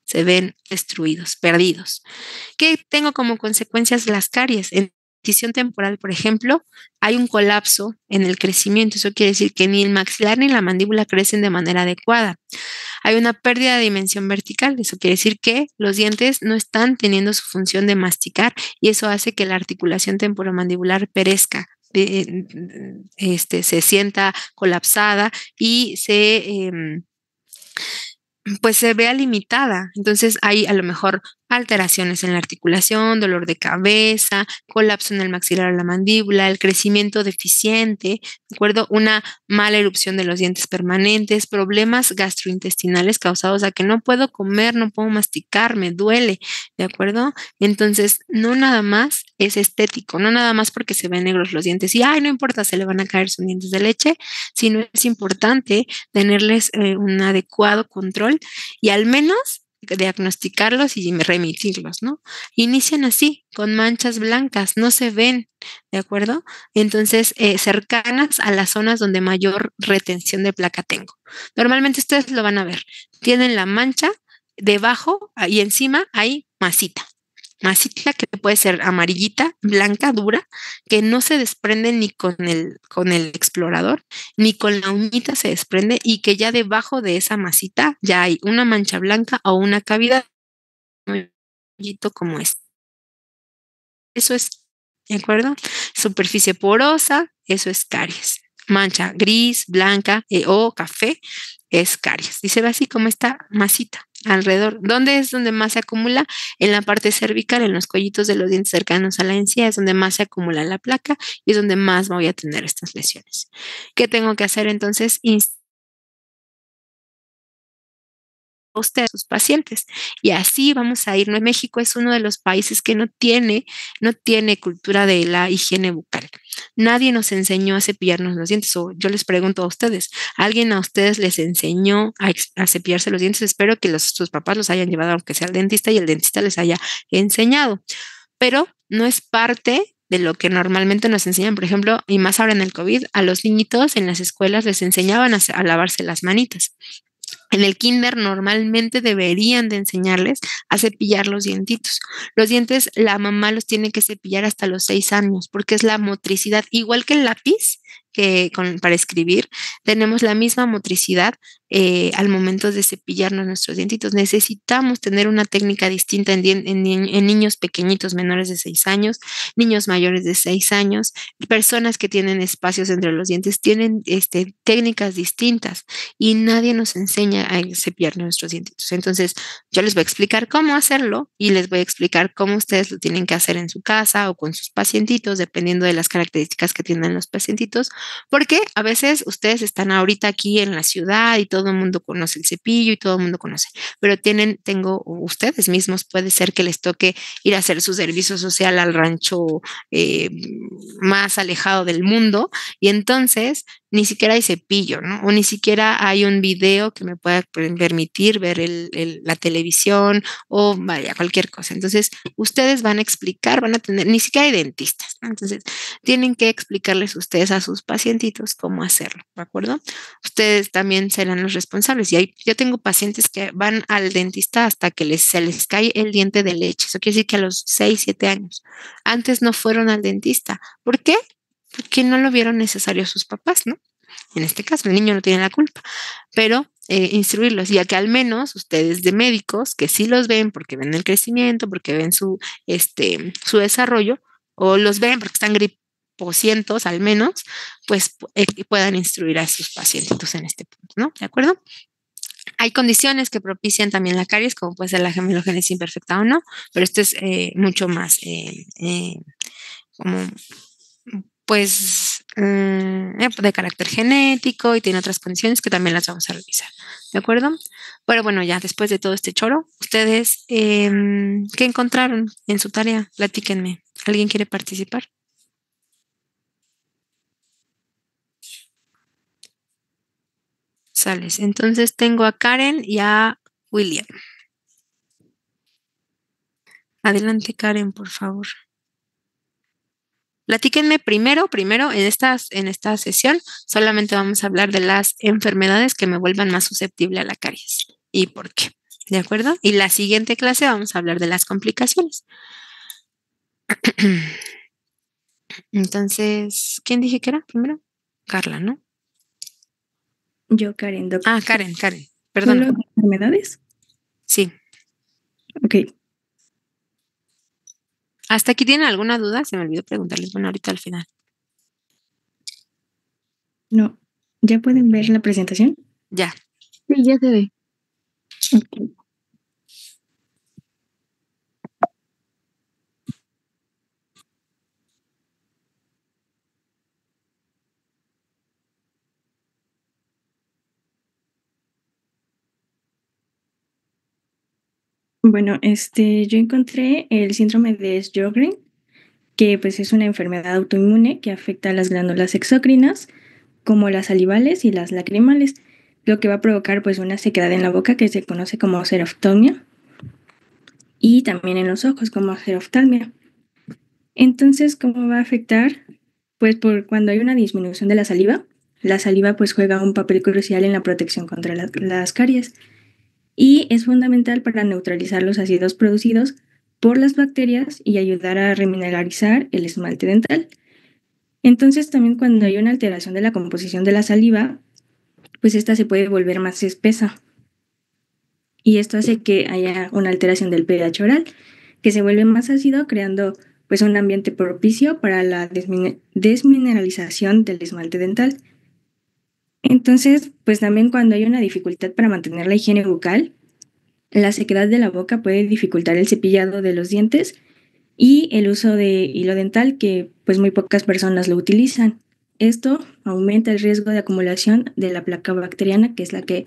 se ven destruidos, perdidos. ¿Qué tengo como consecuencias las caries? decisión temporal, por ejemplo, hay un colapso en el crecimiento. Eso quiere decir que ni el maxilar ni la mandíbula crecen de manera adecuada. Hay una pérdida de dimensión vertical. Eso quiere decir que los dientes no están teniendo su función de masticar y eso hace que la articulación temporomandibular perezca. Se sienta colapsada y pues se vea limitada. Entonces hay a lo mejor alteraciones en la articulación, dolor de cabeza, colapso en el maxilar o la mandíbula, el crecimiento deficiente, ¿de acuerdo? Una mala erupción de los dientes permanentes, problemas gastrointestinales causados a que no puedo comer, no puedo masticar, me duele, ¿de acuerdo? Entonces, no nada más es estético, no nada más porque se ven negros los dientes y, ay, no importa, se le van a caer sus dientes de leche, sino es importante tenerles un adecuado control y al menos diagnosticarlos y remitirlos, ¿no? Inician así, con manchas blancas, no se ven, ¿de acuerdo? Entonces, cercanas a las zonas donde mayor retención de placa tengo. Normalmente ustedes lo van a ver, tienen la mancha, debajo y encima hay masita que puede ser amarillita, blanca, dura, que no se desprende ni con el explorador, ni con la uñita se desprende y que ya debajo de esa masita ya hay una mancha blanca o una cavidad como es. Eso es, ¿de acuerdo? Superficie porosa, eso es caries. Mancha gris, blanca o café es caries. Y se ve así como esta masita alrededor. ¿Dónde es donde más se acumula? En la parte cervical, en los cuellitos de los dientes cercanos a la encía, es donde más se acumula la placa y es donde más voy a tener estas lesiones. ¿Qué tengo que hacer entonces? Usted a sus pacientes. Y así vamos a ir. México es uno de los países que no tiene cultura de la higiene bucal. Nadie nos enseñó a cepillarnos los dientes. O yo les pregunto a ustedes, ¿alguien a ustedes les enseñó a cepillarse los dientes? Espero que sus papás los hayan llevado, aunque sea al dentista, y el dentista les haya enseñado. Pero no es parte de lo que normalmente nos enseñan, por ejemplo, y más ahora en el COVID, a los niñitos en las escuelas les enseñaban a lavarse las manitas. En el kinder normalmente deberían de enseñarles a cepillar los dientitos. Los dientes, la mamá los tiene que cepillar hasta los 6 años porque es la motricidad, igual que el lápiz para escribir, tenemos la misma motricidad al momento de cepillarnos nuestros dientitos. Necesitamos tener una técnica distinta en niños pequeñitos menores de 6 años, niños mayores de 6 años, personas que tienen espacios entre los dientes, tienen técnicas distintas y nadie nos enseña a cepillar nuestros dientitos. Entonces, yo les voy a explicar cómo hacerlo y les voy a explicar cómo ustedes lo tienen que hacer en su casa o con sus pacientitos, dependiendo de las características que tienen los pacientitos, porque a veces ustedes están ahorita aquí en la ciudad y todo el mundo conoce el cepillo y todo el mundo conoce, pero ustedes mismos puede ser que les toque ir a hacer su servicio social al rancho eh, más alejado del mundo y entonces ni siquiera hay cepillo, ¿no? O ni siquiera hay un video que me pueda permitir ver la televisión o vaya, cualquier cosa. Entonces, ustedes van a explicar, van a tener, ni siquiera hay dentistas, ¿no? Entonces, tienen que explicarles ustedes a sus pacientitos cómo hacerlo, ¿de acuerdo? Ustedes también serán los responsables. Y yo tengo pacientes que van al dentista hasta que se les cae el diente de leche. Eso quiere decir que a los 6, 7 años. Antes no fueron al dentista. ¿Por qué? Porque no lo vieron necesario sus papás, ¿no? En este caso, el niño no tiene la culpa, pero instruirlos, ya que al menos ustedes de médicos, que sí los ven porque ven el crecimiento, porque ven su desarrollo, o los ven porque están griposientos al menos, pues puedan instruir a sus pacientes en este punto, ¿no? ¿De acuerdo? Hay condiciones que propician también la caries, como puede ser la gemilogénesis imperfecta o no, pero esto es mucho más como pues de carácter genético y tiene otras condiciones que también las vamos a revisar, ¿de acuerdo? Pero bueno, ya después de todo este choro, ustedes, ¿qué encontraron en su tarea? Platíquenme. ¿Alguien quiere participar? Sales. Entonces tengo a Karen y a William. Adelante, Karen, por favor. Platíquenme primero, en esta sesión, solamente vamos a hablar de las enfermedades que me vuelvan más susceptible a la caries y por qué, ¿de acuerdo? Y la siguiente clase vamos a hablar de las complicaciones. Entonces, ¿quién dije que era primero? Carla, ¿no? Yo, Karen, Doc. Ah, Karen, ¿Solo perdona. enfermedades? Sí. Ok. ¿Hasta aquí tienen alguna duda? Se me olvidó preguntarles. Bueno, ahorita al final. No. ¿Ya pueden ver la presentación? Ya. Sí, ya se ve. Ok. Bueno, yo encontré el síndrome de Sjögren, que pues es una enfermedad autoinmune que afecta a las glándulas exócrinas, como las salivales y las lacrimales, lo que va a provocar pues una sequedad en la boca que se conoce como xeroftomia y también en los ojos como xeroftalmia. Entonces, ¿cómo va a afectar? Pues por cuando hay una disminución de la saliva pues juega un papel crucial en la protección contra las caries y es fundamental para neutralizar los ácidos producidos por las bacterias y ayudar a remineralizar el esmalte dental. Entonces, también cuando hay una alteración de la composición de la saliva, pues esta se puede volver más espesa y esto hace que haya una alteración del pH oral, que se vuelve más ácido, creando pues un ambiente propicio para la desmineralización del esmalte dental. Entonces, pues también cuando hay una dificultad para mantener la higiene bucal, la sequedad de la boca puede dificultar el cepillado de los dientes y el uso de hilo dental, que pues muy pocas personas lo utilizan. Esto aumenta el riesgo de acumulación de la placa bacteriana, que es la que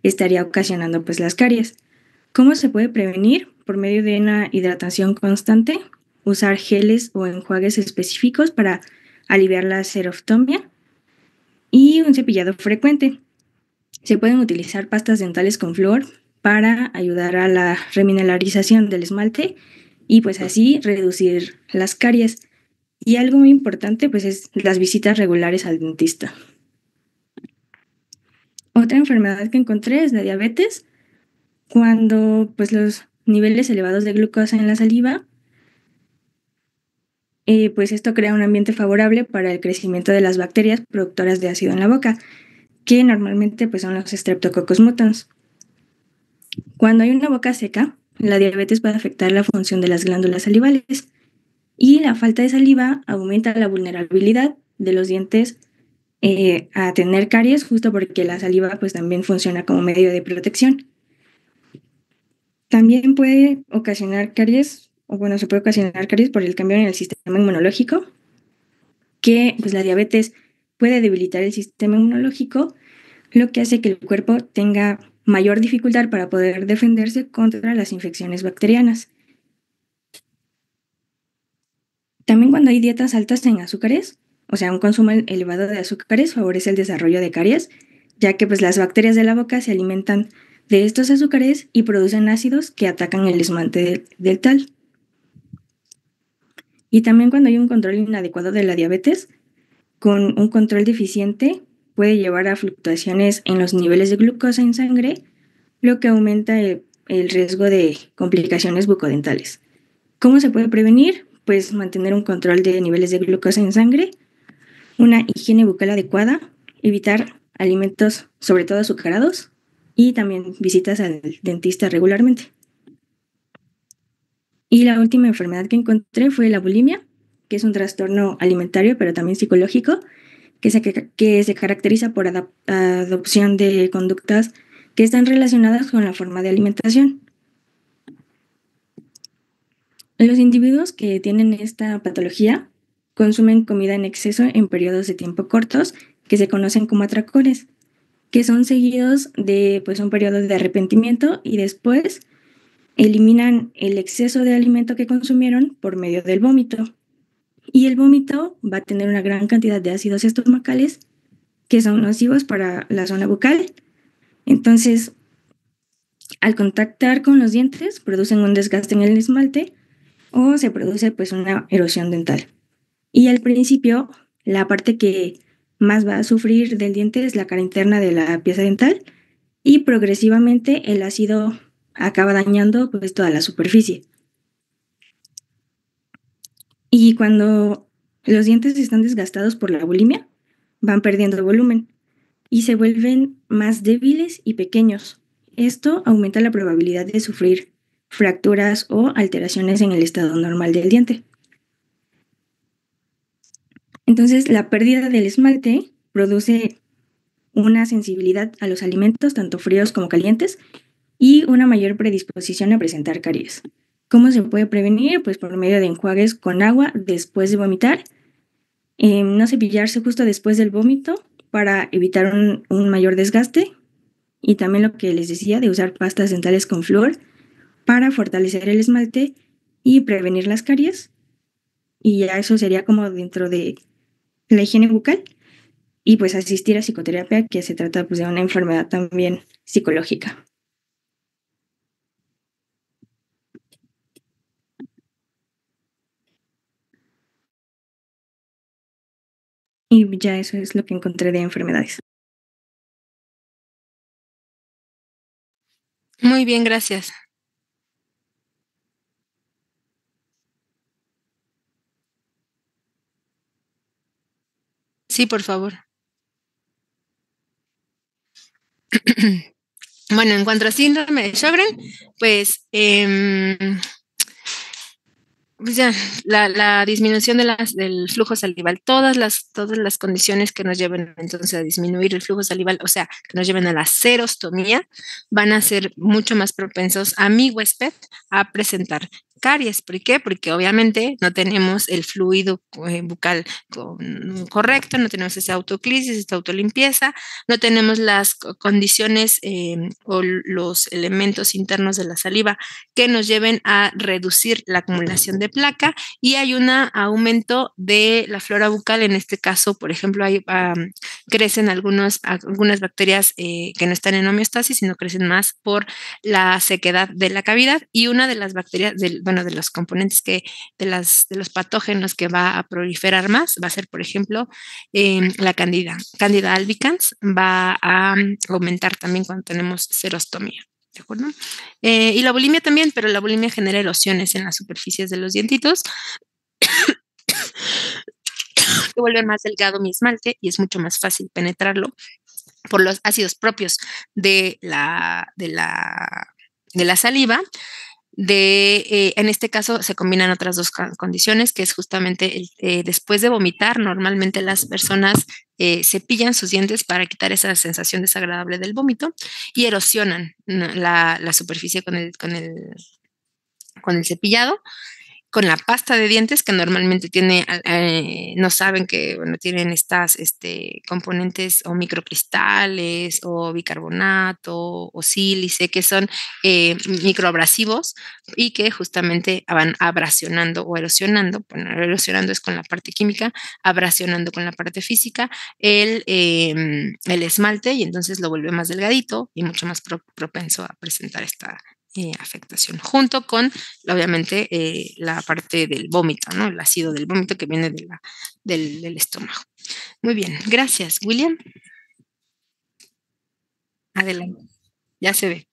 estaría ocasionando pues las caries. ¿Cómo se puede prevenir? Por medio de una hidratación constante, usar geles o enjuagues específicos para aliviar la xeroftomia y un cepillado frecuente. Se pueden utilizar pastas dentales con flúor para ayudar a la remineralización del esmalte y pues así reducir las caries. Y algo muy importante pues es las visitas regulares al dentista. Otra enfermedad que encontré es la diabetes, cuando pues los niveles elevados de glucosa en la saliva, pues esto crea un ambiente favorable para el crecimiento de las bacterias productoras de ácido en la boca, que normalmente pues son los Streptococcus mutans. Cuando hay una boca seca, la diabetes puede afectar la función de las glándulas salivales y la falta de saliva aumenta la vulnerabilidad de los dientes a tener caries, justo porque la saliva pues también funciona como medio de protección. También puede ocasionar caries, o bueno, se puede ocasionar caries por el cambio en el sistema inmunológico, que pues la diabetes puede debilitar el sistema inmunológico, lo que hace que el cuerpo tenga mayor dificultad para poder defenderse contra las infecciones bacterianas. También cuando hay dietas altas en azúcares, o sea, un consumo elevado de azúcares favorece el desarrollo de caries, ya que pues las bacterias de la boca se alimentan de estos azúcares y producen ácidos que atacan el esmalte dental. Y también cuando hay un control inadecuado de la diabetes, con un control deficiente puede llevar a fluctuaciones en los niveles de glucosa en sangre, lo que aumenta el riesgo de complicaciones bucodentales. ¿Cómo se puede prevenir? Pues mantener un control de niveles de glucosa en sangre, una higiene bucal adecuada, evitar alimentos sobre todo azucarados y también visitas al dentista regularmente. Y la última enfermedad que encontré fue la bulimia, que es un trastorno alimentario pero también psicológico que se caracteriza por adopción de conductas que están relacionadas con la forma de alimentación. Los individuos que tienen esta patología consumen comida en exceso en periodos de tiempo cortos que se conocen como atracones, que son seguidos de pues, un periodo de arrepentimiento y después eliminan el exceso de alimento que consumieron por medio del vómito. Y el vómito va a tener una gran cantidad de ácidos estomacales que son nocivos para la zona bucal. Entonces, al contactar con los dientes, producen un desgaste en el esmalte o se produce pues una erosión dental. Y al principio, la parte que más va a sufrir del diente es la cara interna de la pieza dental y progresivamente el ácido acaba dañando pues toda la superficie. Y cuando Los dientes están desgastados por la bulimia, van perdiendo volumen y se vuelven más débiles y pequeños. Esto aumenta la probabilidad de sufrir fracturas o alteraciones en el estado normal del diente. Entonces, la pérdida del esmalte produce una sensibilidad a los alimentos, tanto fríos como calientes, y una mayor predisposición a presentar caries. ¿Cómo se puede prevenir? Pues por medio de enjuagues con agua después de vomitar, no cepillarse justo después del vómito para evitar un mayor desgaste, y también lo que les decía de usar pastas dentales con flúor para fortalecer el esmalte y prevenir las caries. Y ya eso sería como dentro de la higiene bucal y pues asistir a psicoterapia, que se trata pues de una enfermedad también psicológica. Y ya eso es lo que encontré de enfermedades. Muy bien, gracias. Sí, por favor. Bueno, en cuanto a síndrome de Sjögren, pues pues ya, la disminución del flujo salival, todas las condiciones que nos lleven entonces a disminuir el flujo salival, o sea, que nos lleven a la serostomía, van a ser mucho más propensos a mi huésped a presentar caries. ¿Por qué? Porque obviamente no tenemos el fluido bucal correcto, no tenemos esa autoclisis, esta autolimpieza, no tenemos las condiciones o los elementos internos de la saliva que nos lleven a reducir la acumulación de placa, y hay un aumento de la flora bucal. En este caso, por ejemplo, crecen algunas bacterias que no están en homeostasis, sino crecen más por la sequedad de la cavidad, y una de las bacterias, de los componentes de los patógenos que va a proliferar más, va a ser, por ejemplo, la Candida albicans, va a aumentar también cuando tenemos serostomía. ¿De acuerdo? Y la bulimia también, pero la bulimia genera erosiones en las superficies de los dientitos que vuelven más delgado mi esmalte y es mucho más fácil penetrarlo por los ácidos propios de la saliva. En este caso se combinan otras dos condiciones, que es justamente después de vomitar, normalmente las personas cepillan sus dientes para quitar esa sensación desagradable del vómito y erosionan, ¿no?, la superficie con el cepillado, con la pasta de dientes, que normalmente no saben que, bueno, tienen estas componentes o microcristales o bicarbonato o sílice, que son microabrasivos y que justamente van abrasionando o erosionando. Bueno, erosionando es con la parte química, abrasionando con la parte física, el esmalte, y entonces lo vuelve más delgadito y mucho más propenso a presentar esta afectación, junto con obviamente la parte del vómito, ¿no? El ácido del vómito que viene del estómago. Muy bien, gracias. William, adelante. Ya se ve.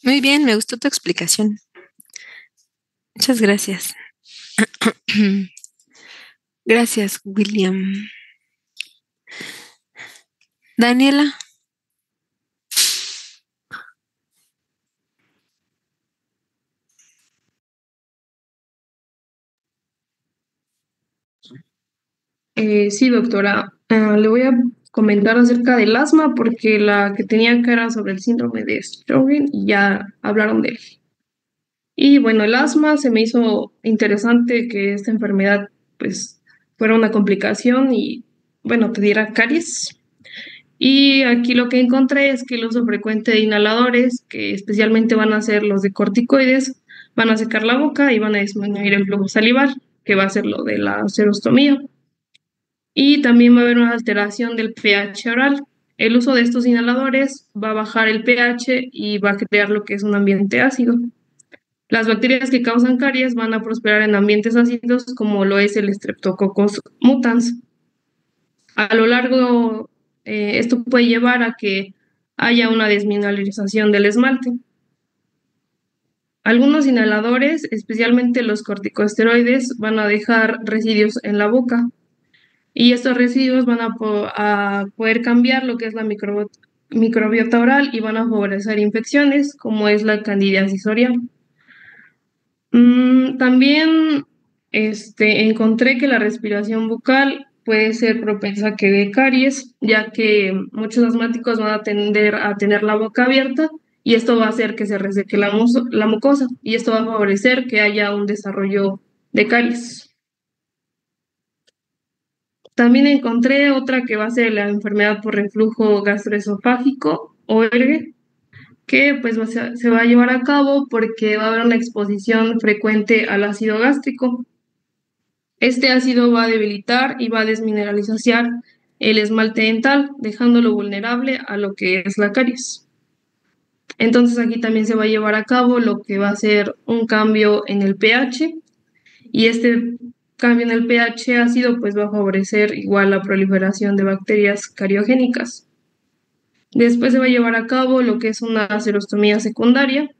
Muy bien, me gustó tu explicación. Muchas gracias. Gracias, William. Daniela. Sí, doctora. Le voy a comentar acerca del asma porque la que tenía acá era sobre el síndrome de Sjögren y ya hablaron de él. Y bueno, el asma se me hizo interesante que esta enfermedad pues fuera una complicación y bueno, te diera caries. Y aquí lo que encontré es que el uso frecuente de inhaladores, que especialmente van a ser los de corticoides, van a secar la boca y van a disminuir el flujo salival, que va a ser lo de la serostomía. Y también va a haber una alteración del pH oral. El uso de estos inhaladores va a bajar el pH y va a crear lo que es un ambiente ácido. Las bacterias que causan caries van a prosperar en ambientes ácidos como lo es el Streptococcus mutans. A lo largo, esto puede llevar a que haya una desmineralización del esmalte. Algunos inhaladores, especialmente los corticosteroides, van a dejar residuos en la boca y estos residuos van a poder cambiar lo que es la microbiota oral y van a favorecer infecciones como es la candidiasis oral. También encontré que la respiración bucal puede ser propensa a que dé caries, ya que muchos asmáticos van a tender a tener la boca abierta y esto va a hacer que se reseque la mucosa y esto va a favorecer que haya un desarrollo de caries. También encontré otra que va a ser la enfermedad por reflujo gastroesofágico o ERGE, que pues se va a llevar a cabo porque va a haber una exposición frecuente al ácido gástrico. Este ácido va a debilitar y va a desmineralizar el esmalte dental, dejándolo vulnerable a lo que es la caries. Entonces aquí también se va a llevar a cabo lo que va a ser un cambio en el pH y este cambio en el pH ácido pues va a favorecer igual la proliferación de bacterias cariogénicas. Después se va a llevar a cabo lo que es una serostomía secundaria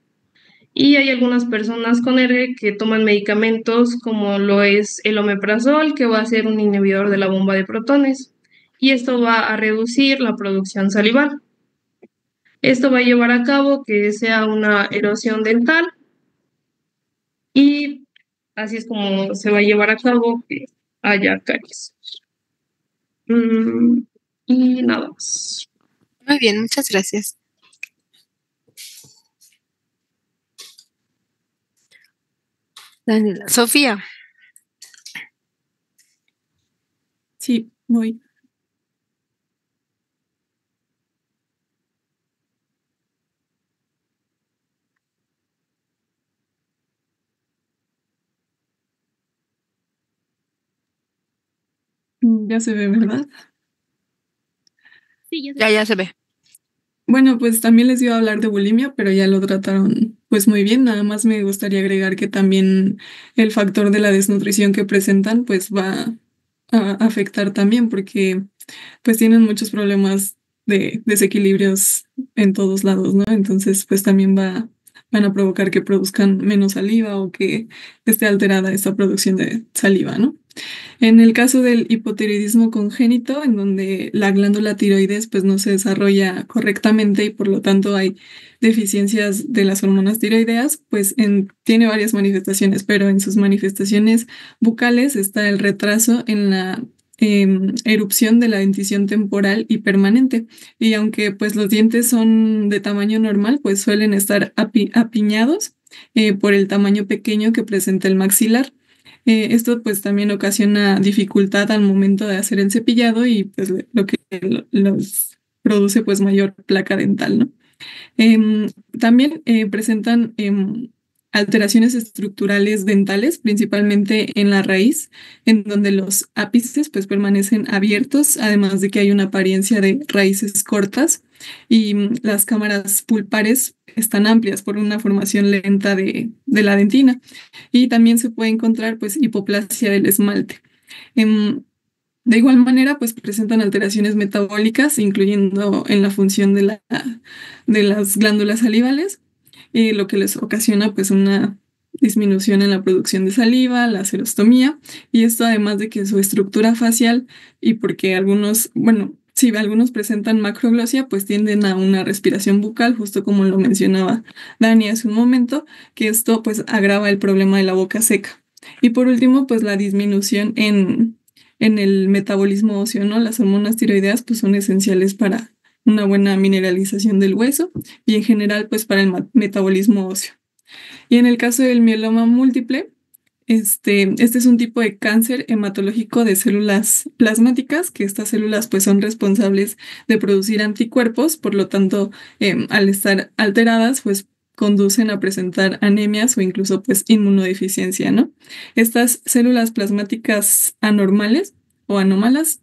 y hay algunas personas con ERGE que toman medicamentos como lo es el omeprazol, que va a ser un inhibidor de la bomba de protones y esto va a reducir la producción salival. Esto va a llevar a cabo que sea una erosión dental y así es como se va a llevar a cabo que haya caries. Y nada más. Muy bien, muchas gracias. Daniela. Sofía. Sí, voy. Ya se ve, ¿verdad? Sí, Ya se ve. Bueno, pues también les iba a hablar de bulimia, pero ya lo trataron pues muy bien. Nada más me gustaría agregar que también el factor de la desnutrición que presentan pues va a afectar también porque pues tienen muchos problemas de desequilibrios en todos lados, ¿no? Entonces pues también van a provocar que produzcan menos saliva o que esté alterada esta producción de saliva, ¿no? En el caso del hipotiroidismo congénito, en donde la glándula tiroides pues no se desarrolla correctamente y por lo tanto hay deficiencias de las hormonas tiroideas, pues tiene varias manifestaciones, pero en sus manifestaciones bucales está el retraso en la erupción de la dentición temporal y permanente. Y aunque pues los dientes son de tamaño normal, pues suelen estar apiñados por el tamaño pequeño que presenta el maxilar. Esto pues también ocasiona dificultad al momento de hacer el cepillado y pues lo que los produce pues mayor placa dental, ¿no? También presentan alteraciones estructurales dentales, principalmente en la raíz, en donde los ápices pues permanecen abiertos, además de que hay una apariencia de raíces cortas y las cámaras pulpares están amplias por una formación lenta de la dentina. Y también se puede encontrar pues hipoplasia del esmalte. De igual manera, pues presentan alteraciones metabólicas, incluyendo en la función de las glándulas salivales. y lo que les ocasiona pues una disminución en la producción de saliva, la serostomía, y esto además de que su estructura facial y porque algunos, bueno, si algunos presentan macroglosia, pues tienden a una respiración bucal, justo como lo mencionaba Dani hace un momento, que esto pues agrava el problema de la boca seca. Y por último, pues la disminución en el metabolismo óseo, ¿no? Las hormonas tiroideas pues son esenciales para una buena mineralización del hueso y en general pues para el metabolismo óseo. Y en el caso del mieloma múltiple, este es un tipo de cáncer hematológico de células plasmáticas, que estas células pues son responsables de producir anticuerpos, por lo tanto, al estar alteradas, pues conducen a presentar anemias o incluso pues inmunodeficiencia, ¿no? Estas células plasmáticas anormales o anómalas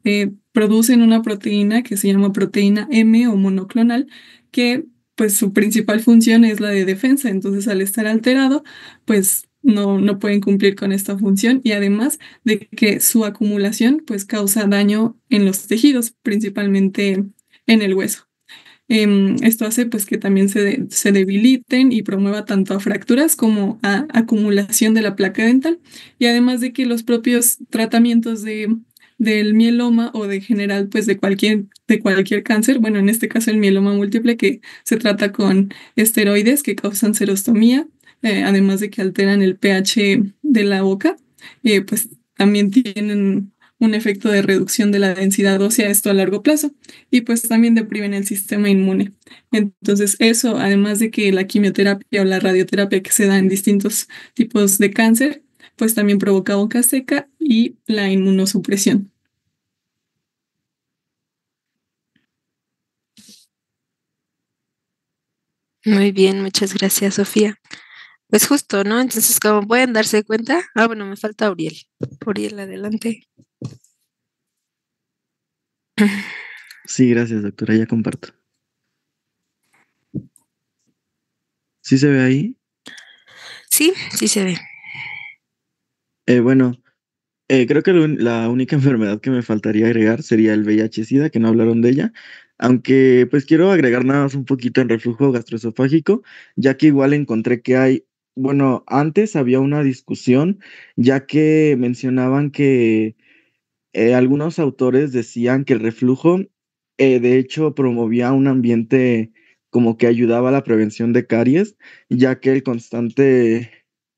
producen una proteína que se llama proteína M o monoclonal, que pues su principal función es la de defensa, entonces al estar alterado, pues no pueden cumplir con esta función y además de que su acumulación pues causa daño en los tejidos, principalmente en el hueso. Esto hace pues que también se debiliten y promueva tanto a fracturas como a acumulación de la placa dental y además de que los propios tratamientos del mieloma o de general pues de cualquier cáncer, bueno, en este caso el mieloma múltiple que se trata con esteroides que causan serostomía, además de que alteran el pH de la boca, pues también tienen un efecto de reducción de la densidad ósea, esto a largo plazo, y pues también deprimen el sistema inmune. Entonces eso, además de que la quimioterapia o la radioterapia que se da en distintos tipos de cáncer, pues también provoca boca seca y la inmunosupresión. Muy bien, muchas gracias, Sofía. Pues justo, ¿no? Entonces, como pueden darse cuenta, bueno, me falta Uriel. Uriel, adelante. Sí, gracias, doctora, ya comparto. ¿Sí se ve ahí? Sí, sí se ve. Bueno, creo que la única enfermedad que me faltaría agregar sería el VIH-Sida, que no hablaron de ella, aunque pues quiero agregar nada más un poquito en reflujo gastroesofágico, ya que igual encontré que hay, bueno, antes había una discusión, ya que mencionaban que algunos autores decían que el reflujo, de hecho, promovía un ambiente como que ayudaba a la prevención de caries, ya que el constante,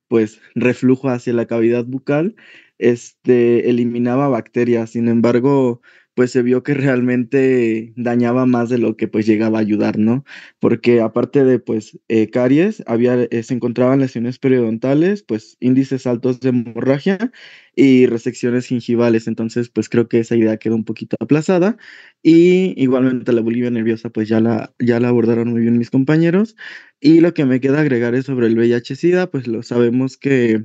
pues, reflujo hacia la cavidad bucal, eliminaba bacterias. Sin embargo, pues se vio que realmente dañaba más de lo que pues llegaba a ayudar, ¿no? Porque aparte de pues caries, se encontraban lesiones periodontales, pues índices altos de hemorragia y resecciones gingivales. Entonces, pues creo que esa idea quedó un poquito aplazada. Y igualmente la bulimia nerviosa, pues ya la abordaron muy bien mis compañeros. Y lo que me queda agregar es sobre el VIH-Sida, pues lo sabemos que,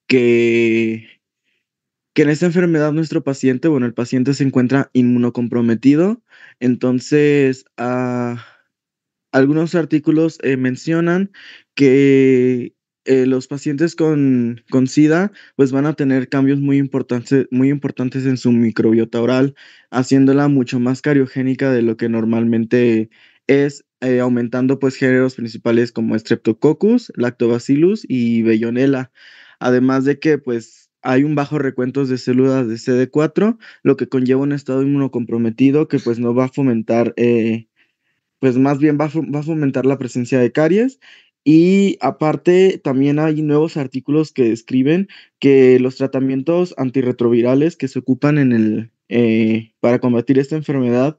que en esta enfermedad nuestro paciente, bueno, el paciente se encuentra inmunocomprometido. Entonces, algunos artículos mencionan que los pacientes con SIDA pues van a tener cambios muy importantes en su microbiota oral, haciéndola mucho más cariogénica de lo que normalmente es, aumentando pues géneros principales como Streptococcus, Lactobacillus y Bellonella. Además de que pues hay un bajo recuento de células de CD4, lo que conlleva un estado inmunocomprometido que pues no va a fomentar pues más bien va a fomentar la presencia de caries. Y aparte, también hay nuevos artículos que describen que los tratamientos antirretrovirales que se ocupan para combatir esta enfermedad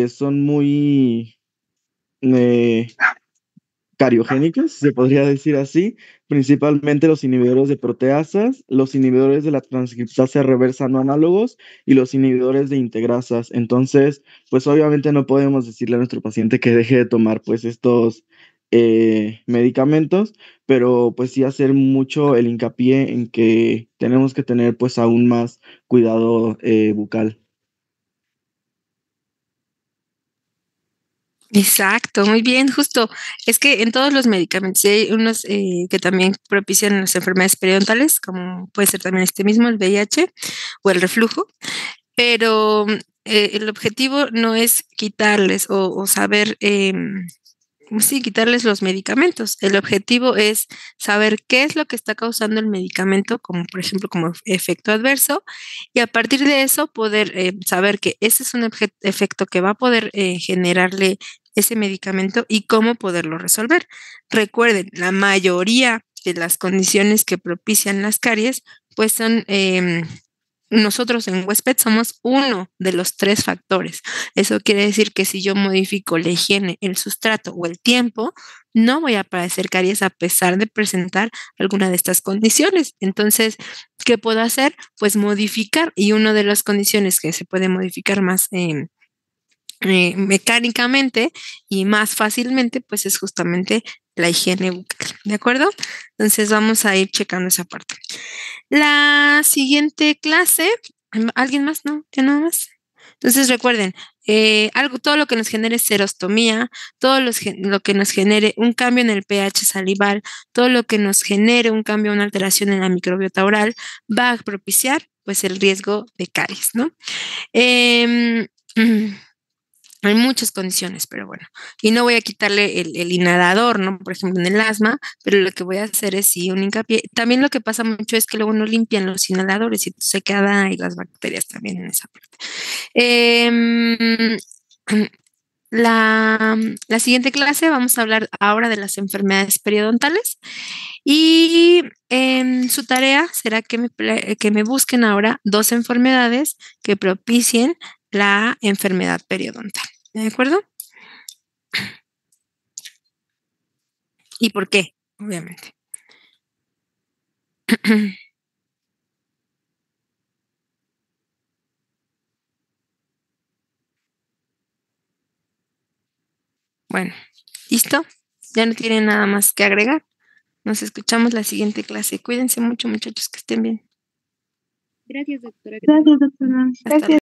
son muy eh, cariogénicos, se podría decir así, principalmente los inhibidores de proteasas, los inhibidores de la transcriptasa reversa no análogos y los inhibidores de integrasas. Entonces, pues obviamente no podemos decirle a nuestro paciente que deje de tomar pues estos medicamentos, pero pues sí hacer mucho el hincapié en que tenemos que tener pues aún más cuidado bucal. Exacto, muy bien, justo. Es que en todos los medicamentos sí hay unos que también propician las enfermedades periodontales, como puede ser también este mismo, el VIH o el reflujo, pero el objetivo no es quitarles o saber sí, quitarles los medicamentos. El objetivo es saber qué es lo que está causando el medicamento, como por ejemplo como efecto adverso, y a partir de eso poder saber que ese es un efecto que va a poder generarle ese medicamento y cómo poderlo resolver. Recuerden, la mayoría de las condiciones que propician las caries, pues son nosotros en Huésped somos uno de los 3 factores. Eso quiere decir que si yo modifico la higiene, el sustrato o el tiempo, no voy a padecer caries a pesar de presentar alguna de estas condiciones. Entonces, ¿qué puedo hacer? Pues modificar, y una de las condiciones que se puede modificar más mecánicamente y más fácilmente, pues es justamente la higiene bucal, ¿de acuerdo? Entonces vamos a ir checando esa parte. La siguiente clase, ¿alguien más? No, ya nada más. Entonces recuerden, todo lo que nos genere serostomía, lo que nos genere un cambio en el pH salival, todo lo que nos genere un cambio, una alteración en la microbiota oral, va a propiciar pues el riesgo de caries, ¿no? Em, Hay muchas condiciones, pero bueno, y no voy a quitarle el inhalador, ¿no? Por ejemplo, en el asma, pero lo que voy a hacer es sí un hincapié. También lo que pasa mucho es que luego no limpian los inhaladores y se queda ahí las bacterias también en esa parte. Em, la siguiente clase vamos a hablar ahora de las enfermedades periodontales y su tarea será que me busquen ahora 2 enfermedades que propicien la enfermedad periodontal. ¿De acuerdo? ¿Y por qué? Obviamente. Bueno, ¿listo? Ya no tienen nada más que agregar. Nos escuchamos la siguiente clase. Cuídense mucho, muchachos, que estén bien. Gracias, doctora. Gracias, doctora. Hasta luego.